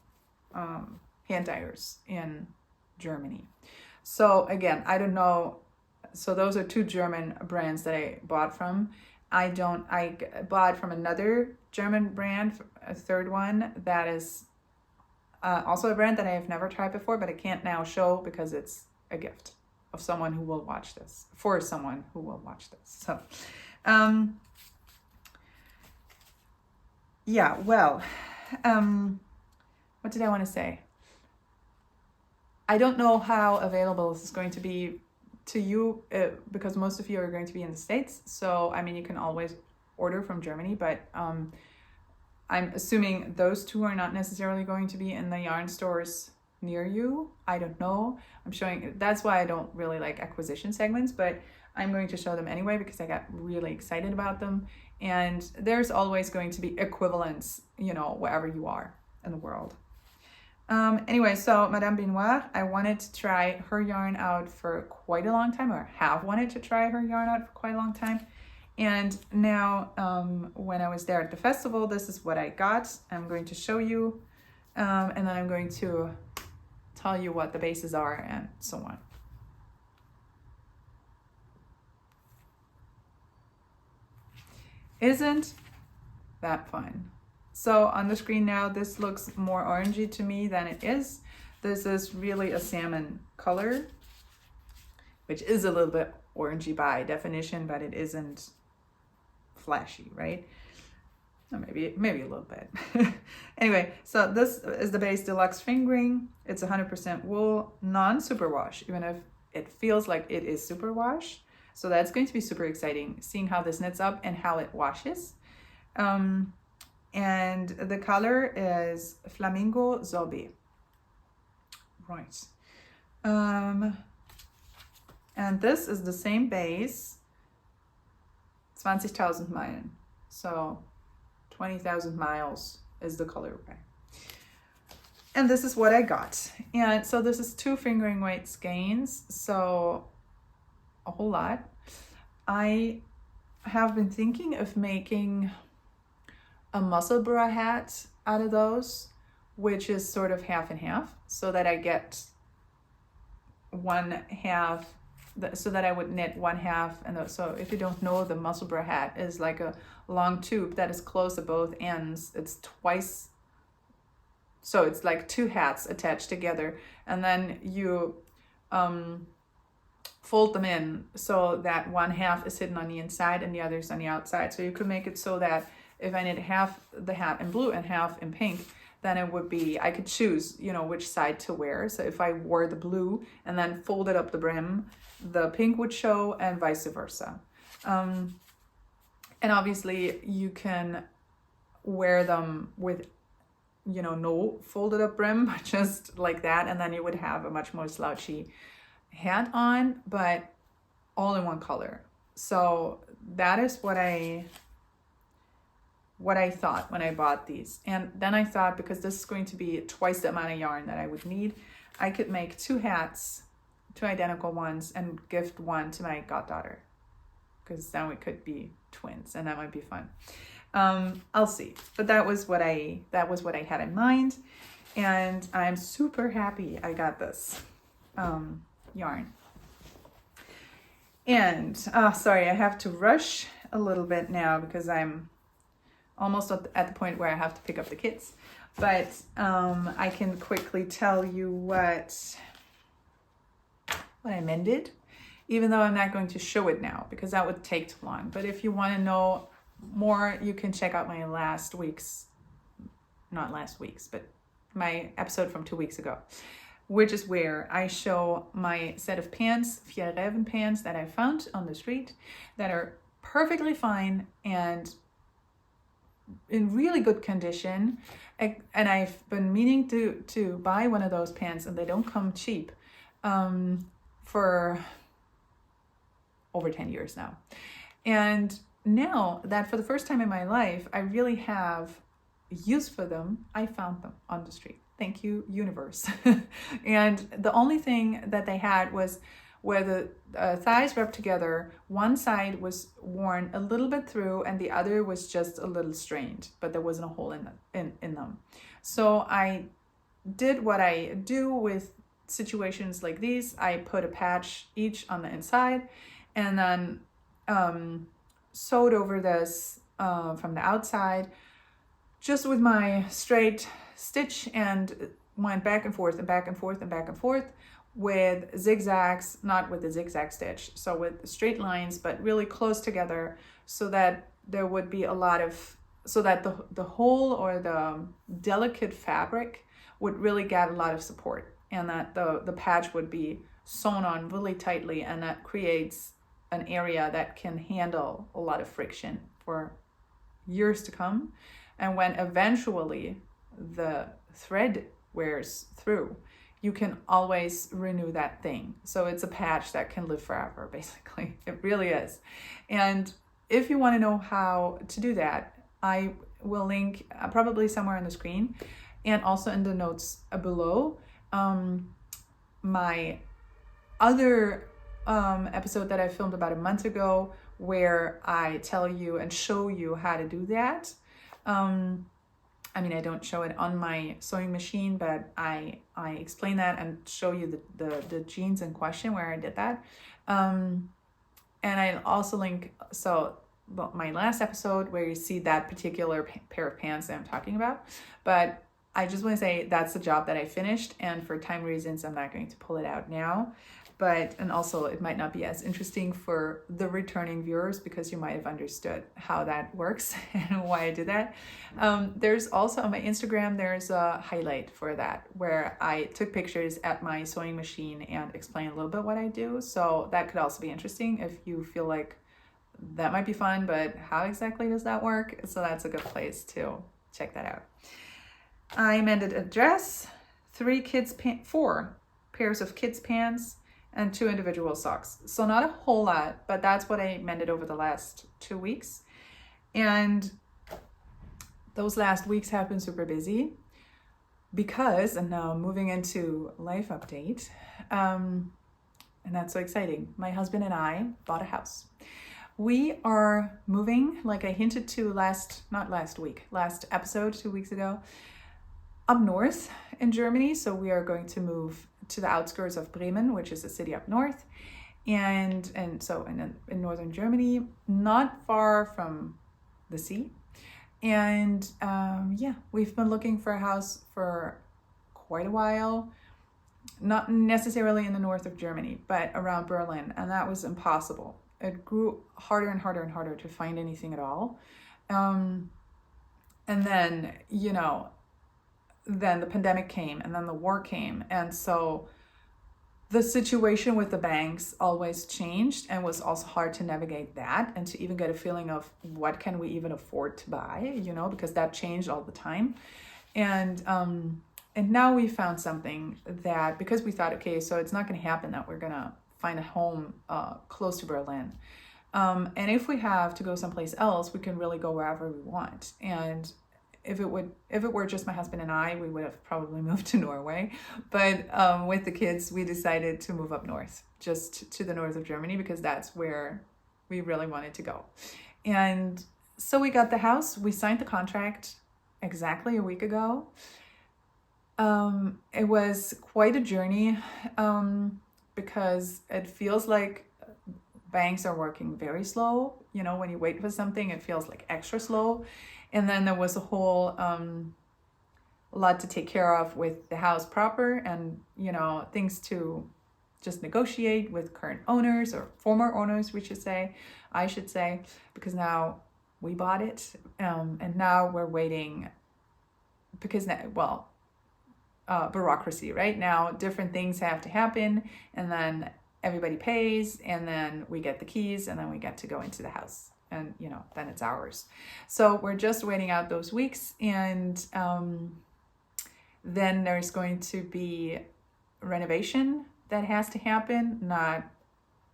[SPEAKER 1] hand dyers in Germany. So again, I don't know. So those are two German brands that I bought from. I bought from another German brand, a third one that is also a brand that I have never tried before, but I can't now show because it's a gift of someone who will watch this, for someone who will watch this. So, yeah, well, what did I want to say? I don't know how available this is going to be to you because most of you are going to be in the States. So, I mean, you can always order from Germany, but I'm assuming those two are not necessarily going to be in the yarn stores near you. I don't know. That's why I don't really like acquisition segments, but I'm going to show them anyway because I got really excited about them. And there's always going to be equivalents, wherever you are in the world. Anyway, so Madame Benoit, I wanted to try her yarn out for quite a long time, or have wanted to try her yarn out for quite a long time. And now, when I was there at the festival, this is what I got. I'm going to show you, and then I'm going to tell you what the bases are and so on. Isn't that fun? So on the screen now, this looks more orangey to me than it is. This is really a salmon color, which is a little bit orangey by definition, but it isn't flashy, right? Or maybe a little bit. Anyway, so this is the base deluxe fingering. It's 100% wool, non-superwash, even if it feels like it is superwash. So that's going to be super exciting, seeing how this knits up and how it washes. And the color is Flamingo Sorbet. Right. And this is the same base, 20,000 Meilen. So 20,000 miles is the colorway. And this is what I got. And so this is 2 fingering weight skeins, so a whole lot. I have been thinking of making a musselburgh hat out of those, which is sort of half and half, so that I get one half, so that I would knit one half. And so if you don't know, the musselburgh hat is like a long tube that is closed at both ends. It's twice, so it's like 2 hats attached together, and then you fold them in so that one half is hidden on the inside and the other is on the outside. So you could make it so that if I knit half the hat in blue and half in pink, then it would be, I could choose, which side to wear. So if I wore the blue and then folded up the brim, the pink would show, and vice versa. And obviously you can wear them with, no folded up brim, just like that. And then you would have a much more slouchy hat on, but all in one color. So that is what I thought when I bought these. And then I thought, because this is going to be twice the amount of yarn that I would need, I could make 2 hats, 2 identical ones, and gift one to my goddaughter, because then we could be twins, and that might be fun. I'll see. But that was what I had in mind, and I'm super happy I got this yarn. And sorry, I have to rush a little bit now because I'm almost at the point where I have to pick up the kids. But I can quickly tell you what I mended, even though I'm not going to show it now because that would take too long. But if you want to know more, you can check out my my episode from 2 weeks ago, which is where I show my set of pants, Fjällräven pants that I found on the street that are perfectly fine and in really good condition. And I've been meaning to buy one of those pants, and they don't come cheap, for over 10 years now. And now that for the first time in my life, I really have use for them, I found them on the street. Thank you, universe. And the only thing that they had was where the thighs rubbed together, one side was worn a little bit through and the other was just a little strained, but there wasn't a hole in them. So I did what I do with situations like these. I put a patch each on the inside and then sewed over this from the outside just with my straight stitch, and went back and forth and back and forth and back and forth with zigzags, not with the zigzag stitch, so with straight lines but really close together, so that there would be a lot of, so that the whole or the delicate fabric would really get a lot of support, and that the patch would be sewn on really tightly, and that creates an area that can handle a lot of friction for years to come. And when eventually the thread wears through, you can always renew that thing. So it's a patch that can live forever, basically. It really is. And if you want to know how to do that, I will link probably somewhere on the screen and also in the notes below my other episode that I filmed about a month ago, where I tell you and show you how to do that. I mean, I don't show it on my sewing machine, but I explain that and show you the jeans in question where I did that. And I also link, my last episode where you see that particular pair of pants that I'm talking about. But I just want to say that's the job that I finished, and for time reasons, I'm not going to pull it out now. And also it might not be as interesting for the returning viewers because you might have understood how that works and why I did that. There's also on my Instagram, there's a highlight for that where I took pictures at my sewing machine and explain a little bit what I do. So that could also be interesting if you feel like that might be fun, but how exactly does that work? So that's a good place to check that out. I mended a dress, 4 pairs of kids' pants, and 2 individual socks. So not a whole lot, but that's what I mended over the last 2 weeks. And those last weeks have been super busy because, and now moving into life update, and that's so exciting. My husband and I bought a house. We are moving, like I hinted to last episode 2 weeks ago, up north in Germany. So we are going to move to the outskirts of Bremen, which is a city up north, and so in northern Germany, not far from the sea. And we've been looking for a house for quite a while, not necessarily in the north of Germany, but around Berlin, and that was impossible. It grew harder and harder and harder to find anything at all. And then, then the pandemic came, and then the war came, and so the situation with the banks always changed, and was also hard to navigate that and to even get a feeling of what can we even afford to buy, because that changed all the time. And And now we found something that, because we thought, okay, so it's not going to happen that we're going to find a home close to Berlin. And if we have to go someplace else, we can really go wherever we want. And if it were just my husband and I, we would have probably moved to Norway. But with the kids, we decided to move up north, just to the north of Germany, because that's where we really wanted to go. And so we got the house. We signed the contract exactly a week ago. It was quite a journey because it feels like banks are working very slow. You know, when you wait for something, it feels like extra slow. And then there was a whole lot to take care of with the house proper, and, you know, things to just negotiate with current owners, or former owners, I should say, because now we bought it, and now we're waiting because now, bureaucracy, right? Now different things have to happen, and then everybody pays, and then we get the keys, and then we get to go into the house, and, you know, then it's ours. So we're just waiting out those weeks, and then there's going to be renovation that has to happen. Not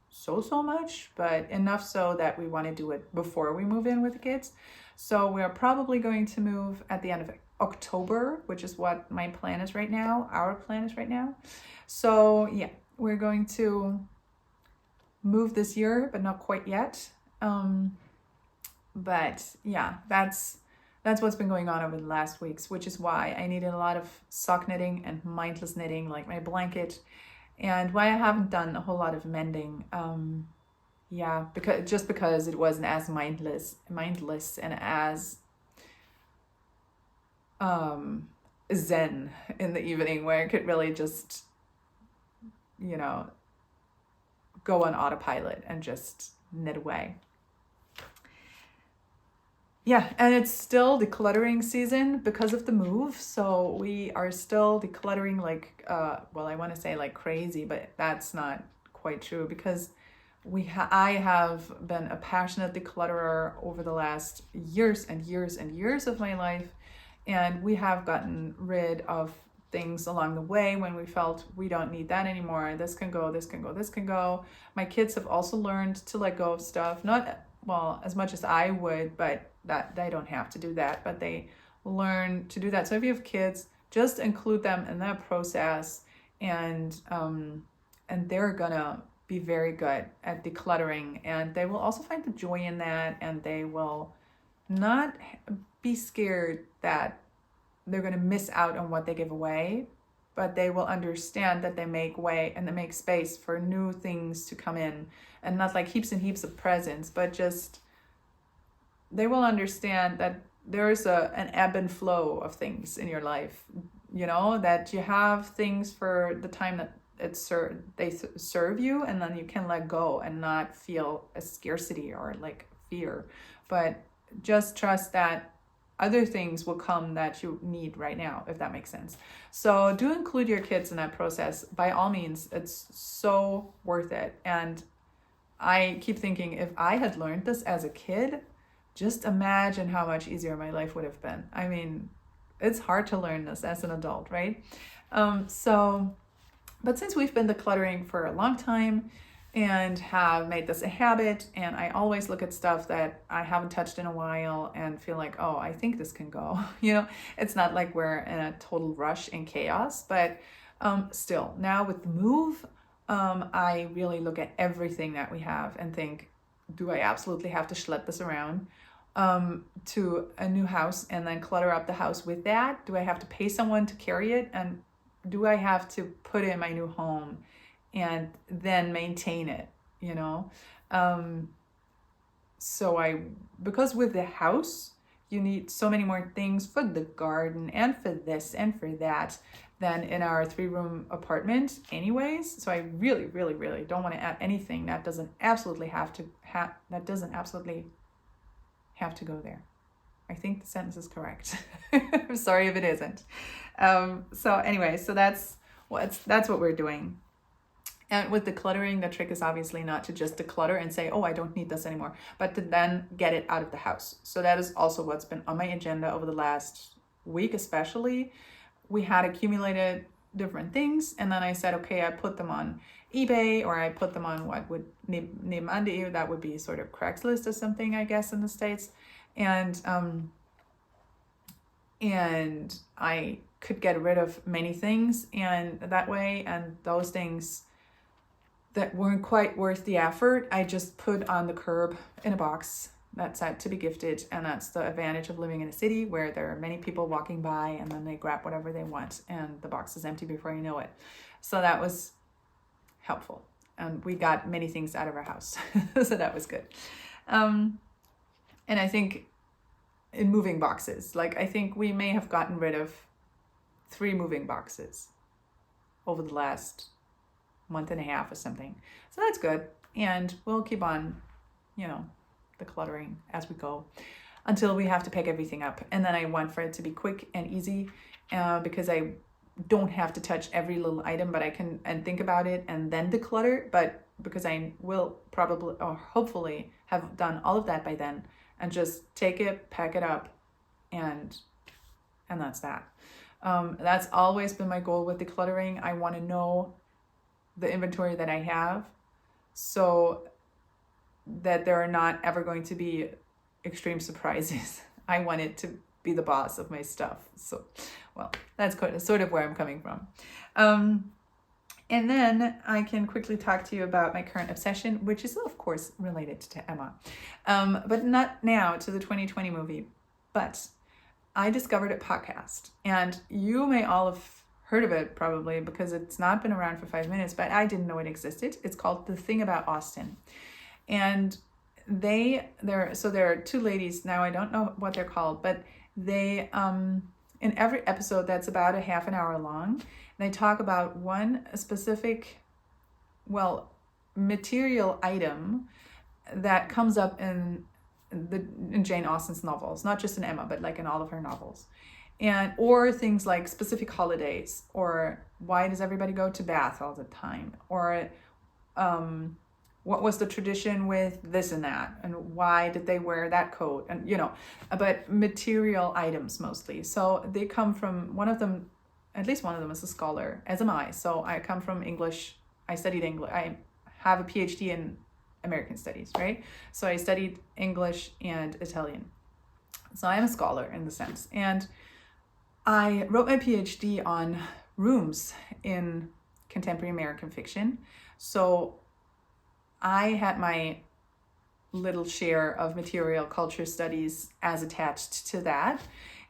[SPEAKER 1] so much, but enough so that we want to do it before we move in with the kids. So we're probably going to move at the end of October, which is what my plan is right now. Our plan is right now. So yeah, we're going to move this year, but not quite yet. But yeah, that's what's been going on over the last weeks, which is why I needed a lot of sock knitting and mindless knitting, like my blanket, and why I haven't done a whole lot of mending. Because it wasn't as mindless and as zen in the evening, where I could really just, you know, go on autopilot and just knit away. Yeah, and it's still decluttering season because of the move. So we are still decluttering like, I want to say like crazy, but that's not quite true, because I have been a passionate declutterer over the last years and years and years of my life. And we have gotten rid of things along the way when we felt we don't need that anymore. This can go, this can go, this can go. My kids have also learned to let go of stuff. Not, as much as I would, but that they don't have to do that, but they learn to do that. So if you have kids, just include them in that process, and they're gonna be very good at decluttering, and they will also find the joy in that, and they will not be scared that they're going to miss out on what they give away, but they will understand that they make way and they make space for new things to come in, and not like heaps and heaps of presents, but just they will understand that there's an ebb and flow of things in your life, you know, that you have things for the time that they serve you, and then you can let go and not feel a scarcity or like fear, but just trust that other things will come that you need right now, if that makes sense. So do include your kids in that process. By all means, it's so worth it. And I keep thinking, if I had learned this as a kid, just imagine how much easier my life would have been. I mean, it's hard to learn this as an adult, right? But since we've been decluttering for a long time and have made this a habit, and I always look at stuff that I haven't touched in a while and feel like, oh, I think this can go. You know, it's not like we're in a total rush and chaos, but still, now with the move, I really look at everything that we have and think, do I absolutely have to schlep this around to a new house and then clutter up the house with that? Do I have to pay someone to carry it? And do I have to put it in my new home and then maintain it, you know? Because with the house, you need so many more things for the garden and for this and for that than in our 3-room apartment anyways. So I really, really, really don't want to add anything that doesn't absolutely have to go there. I think the sentence is correct. I'm sorry if it isn't. So that's what we're doing. And with decluttering, the trick is obviously not to just declutter and say, oh, I don't need this anymore, but to then get it out of the house. So that is also what's been on my agenda over the last week, especially we had accumulated different things, and then I said, okay, I put them on eBay, or I put them on what would MENDING, that would be sort of Craigslist or something, I guess, in the States. And I could get rid of many things and that way, and those things that weren't quite worth the effort, I just put on the curb in a box that's said to be gifted. And that's the advantage of living in a city where there are many people walking by, and then they grab whatever they want and the box is empty before you know it. So that was helpful, and we got many things out of our house. So that was good. And I think in moving boxes, like I think we may have gotten rid of 3 moving boxes over the last month and a half or something. So that's good. And we'll keep on, decluttering as we go until we have to pick everything up. And then I want for it to be quick and easy, because I don't have to touch every little item, but I can and think about it and then declutter. But because I will probably or hopefully have done all of that by then, and just take it, pack it up, and that's that. That's always been my goal with decluttering. I want to know the inventory that I have, so that there are not ever going to be extreme surprises. I want it to be the boss of my stuff. So, well, that's sort of where I'm coming from. And then I can quickly talk to you about my current obsession, which is, of course, related to Emma. But not now to the 2020 movie. But I discovered a podcast. And you may all have heard of it probably because it's not been around for 5 minutes, but I didn't know it existed. It's called The Thing About Austen. And there are 2 ladies, now I don't know what they're called, but they, in every episode that's about a half an hour long, they talk about one specific, material item that comes up in Jane Austen's novels, not just in Emma, but like in all of her novels. Or things like specific holidays, or why does everybody go to Bath all the time? Or what was the tradition with this and that? And why did they wear that coat? And, but material items mostly. So they come from at least one of them is a scholar, as am I. So I come from English. I studied English. I have a PhD in American studies, right? So I studied English and Italian. So I'm a scholar in the sense. And I wrote my PhD on rooms in contemporary American fiction. So I had my little share of material culture studies as attached to that.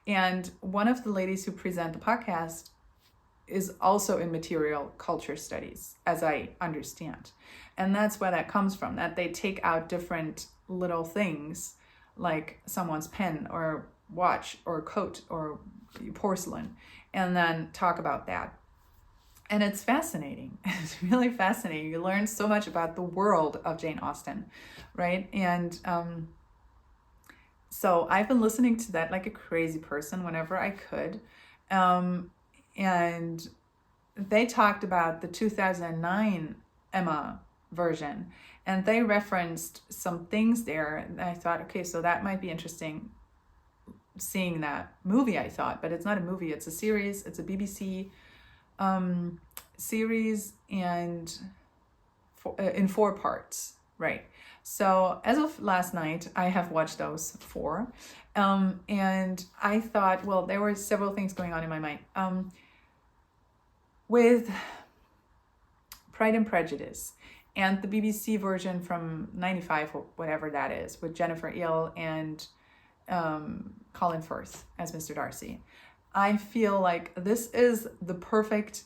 [SPEAKER 1] And one of the ladies who present the podcast is also in material culture studies, as I understand. And that's where that comes from, that they take out different little things like someone's pen or watch or coat or porcelain, and then talk about that. And it's fascinating. It's really fascinating. You learn so much about the world of Jane Austen, right? And so I've been listening to that like a crazy person whenever I could. And they talked about the 2009 Emma version, and they referenced some things there. And I thought, okay, so that might be interesting seeing that movie, I thought, but it's not a movie, it's a series. It's a BBC series, and in 4 parts, right? So as of last night, I have watched those 4, and I thought, well, there were several things going on in my mind. With Pride and Prejudice and the BBC version from 95 or whatever that is, with Jennifer Ehle and Colin Firth as Mr. Darcy, I feel like this is the perfect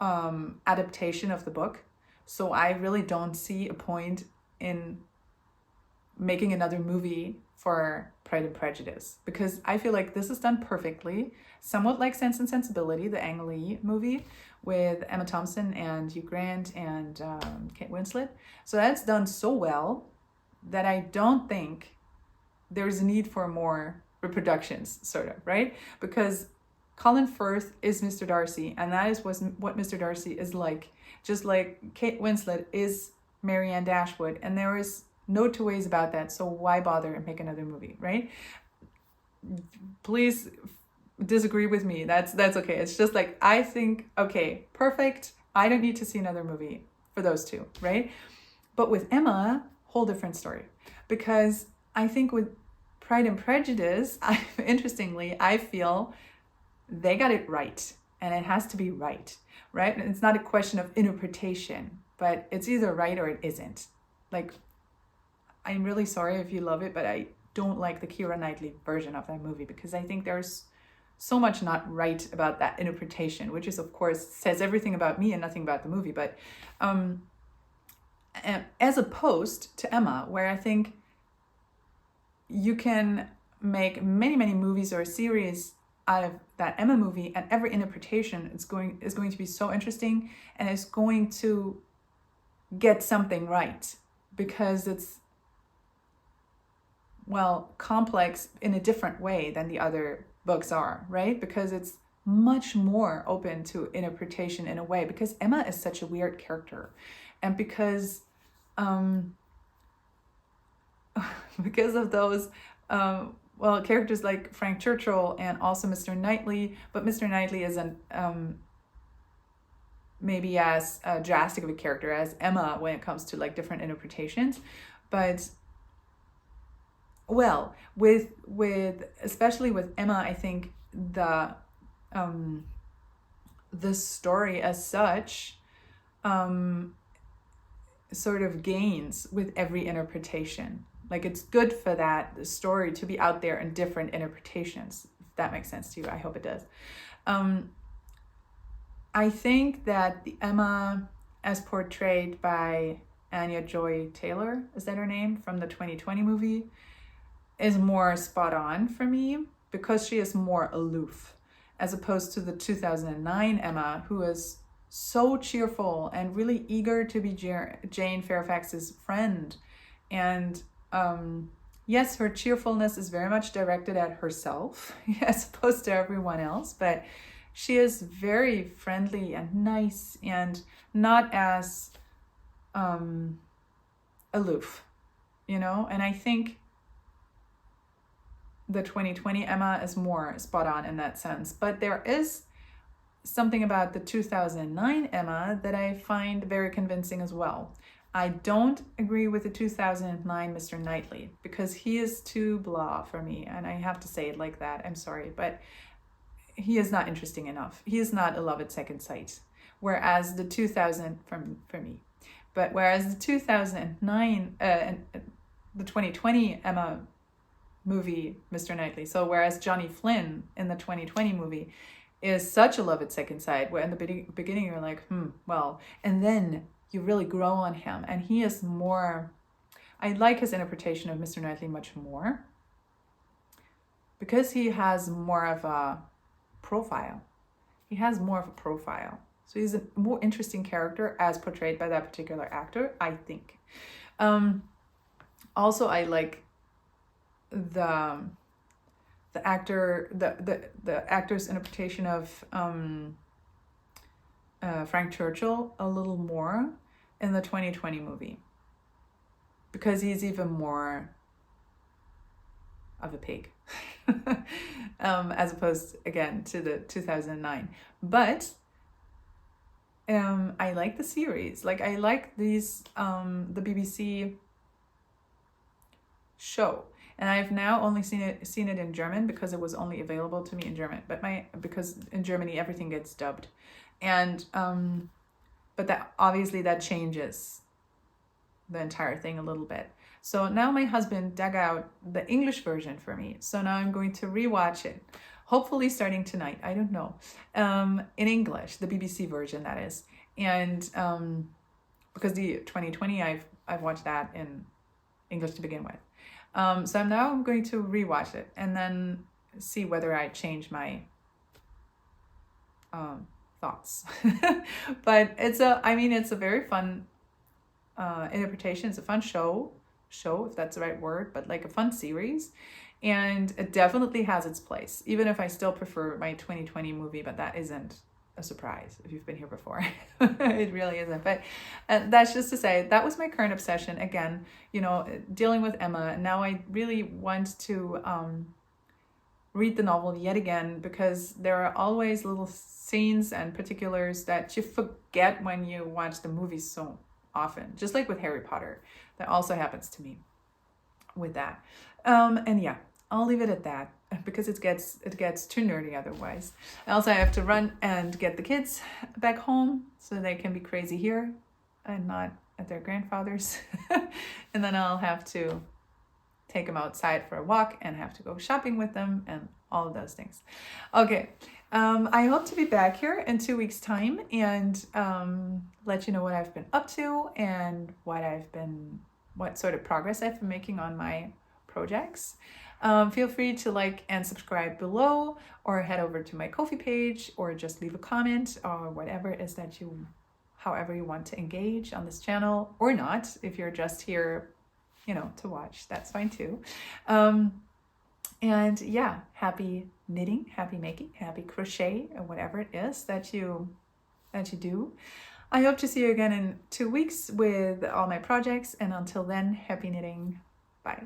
[SPEAKER 1] adaptation of the book. So I really don't see a point in making another movie for Pride and Prejudice, because I feel like this is done perfectly, somewhat like Sense and Sensibility, the Ang Lee movie with Emma Thompson and Hugh Grant and Kate Winslet. So that's done so well that I don't think there's a need for more reproductions, sort of, right? Because Colin Firth is Mr. Darcy, and that is what Mr. Darcy is like, just like Kate Winslet is Marianne Dashwood, and there is no 2 ways about that. So why bother and make another movie, right? Please disagree with me, that's okay. It's just like, I think, okay, perfect. I don't need to see another movie for those two, right? But with Emma, whole different story. Because I think with Pride and Prejudice, interestingly, I feel they got it right. And it has to be right? And it's not a question of interpretation, but it's either right or it isn't. Like, I'm really sorry if you love it, but I don't like the Keira Knightley version of that movie, because I think there's so much not right about that interpretation, which is, of course, says everything about me and nothing about the movie. But as opposed to Emma, where I think you can make many, many movies or a series out of that Emma movie, and every interpretation is going to be so interesting, and it's going to get something right, because it's, well, complex in a different way than the other books are, right? Because it's much more open to interpretation in a way, because Emma is such a weird character, and because of those characters like Frank Churchill and also Mr. Knightley, but Mr. Knightley isn't maybe as drastic of a character as Emma when it comes to like different interpretations. But well, with especially with Emma, I think the story as such sort of gains with every interpretation. Like, it's good for the story to be out there in different interpretations, if that makes sense to you. I hope it does. I think that the Emma as portrayed by Anya Joy Taylor, is that her name, from the 2020 movie, is more spot on for me, because she is more aloof, as opposed to the 2009 Emma, who is so cheerful and really eager to be Jane Fairfax's friend. And yes, her cheerfulness is very much directed at herself as opposed to everyone else, but she is very friendly and nice and not as aloof, and I think the 2020 Emma is more spot on in that sense. But there is something about the 2009 Emma that I find very convincing as well. I don't agree with the 2009 Mr. Knightley, because he is too blah for me, and I have to say it like that. I'm sorry, but he is not interesting enough. He is not a love at second sight. Whereas the 2009 and the 2020 Emma movie, Mr. Knightley. So whereas Johnny Flynn in the 2020 movie is such a love at second sight, where in the beginning you're like, well, and then you really grow on him, and he is more, I like his interpretation of Mr. Knightley much more, because he has more of a profile. So he's a more interesting character as portrayed by that particular actor, I think. Also, I like the actor's interpretation of Frank Churchill a little more in the 2020 movie, because he's even more of a pig as opposed, again, to the 2009. But I like the series. Like, I like these the BBC show, and I've now only seen it in German, because it was only available to me in German. Because in Germany everything gets dubbed, and but that obviously that changes the entire thing a little bit. So now my husband dug out the English version for me. So now I'm going to rewatch it, hopefully starting tonight. I don't know, in English, the BBC version, that is, and because the 2020 I've watched that in English to begin with. So I'm going to rewatch it and then see whether I change my thoughts. But it's a very fun interpretation. It's a fun show, if that's the right word, but like a fun series. And it definitely has its place, even if I still prefer my 2020 movie, but that isn't a surprise if you've been here before. It really isn't. But that's just to say, that was my current obsession. Again, dealing with Emma. Now I really want to read the novel yet again, because there are always little scenes and particulars that you forget when you watch the movies so often. Just like with Harry Potter, that also happens to me with that. And yeah, I'll leave it at that, because it gets too nerdy otherwise. I also have to run and get the kids back home so they can be crazy here and not at their grandfather's. And then I'll have to take them outside for a walk and have to go shopping with them and all of those things. Okay, I hope to be back here in 2 weeks' time and let you know what I've been up to and what sort of progress I've been making on my projects. Feel free to like and subscribe below, or head over to my Ko-fi page, or just leave a comment, or whatever it is that however you want to engage on this channel, or not. If you're just here, to watch, that's fine too. And yeah, happy knitting, happy making, happy crochet, or whatever it is that you do. I hope to see you again in 2 weeks with all my projects, and until then, happy knitting. Bye.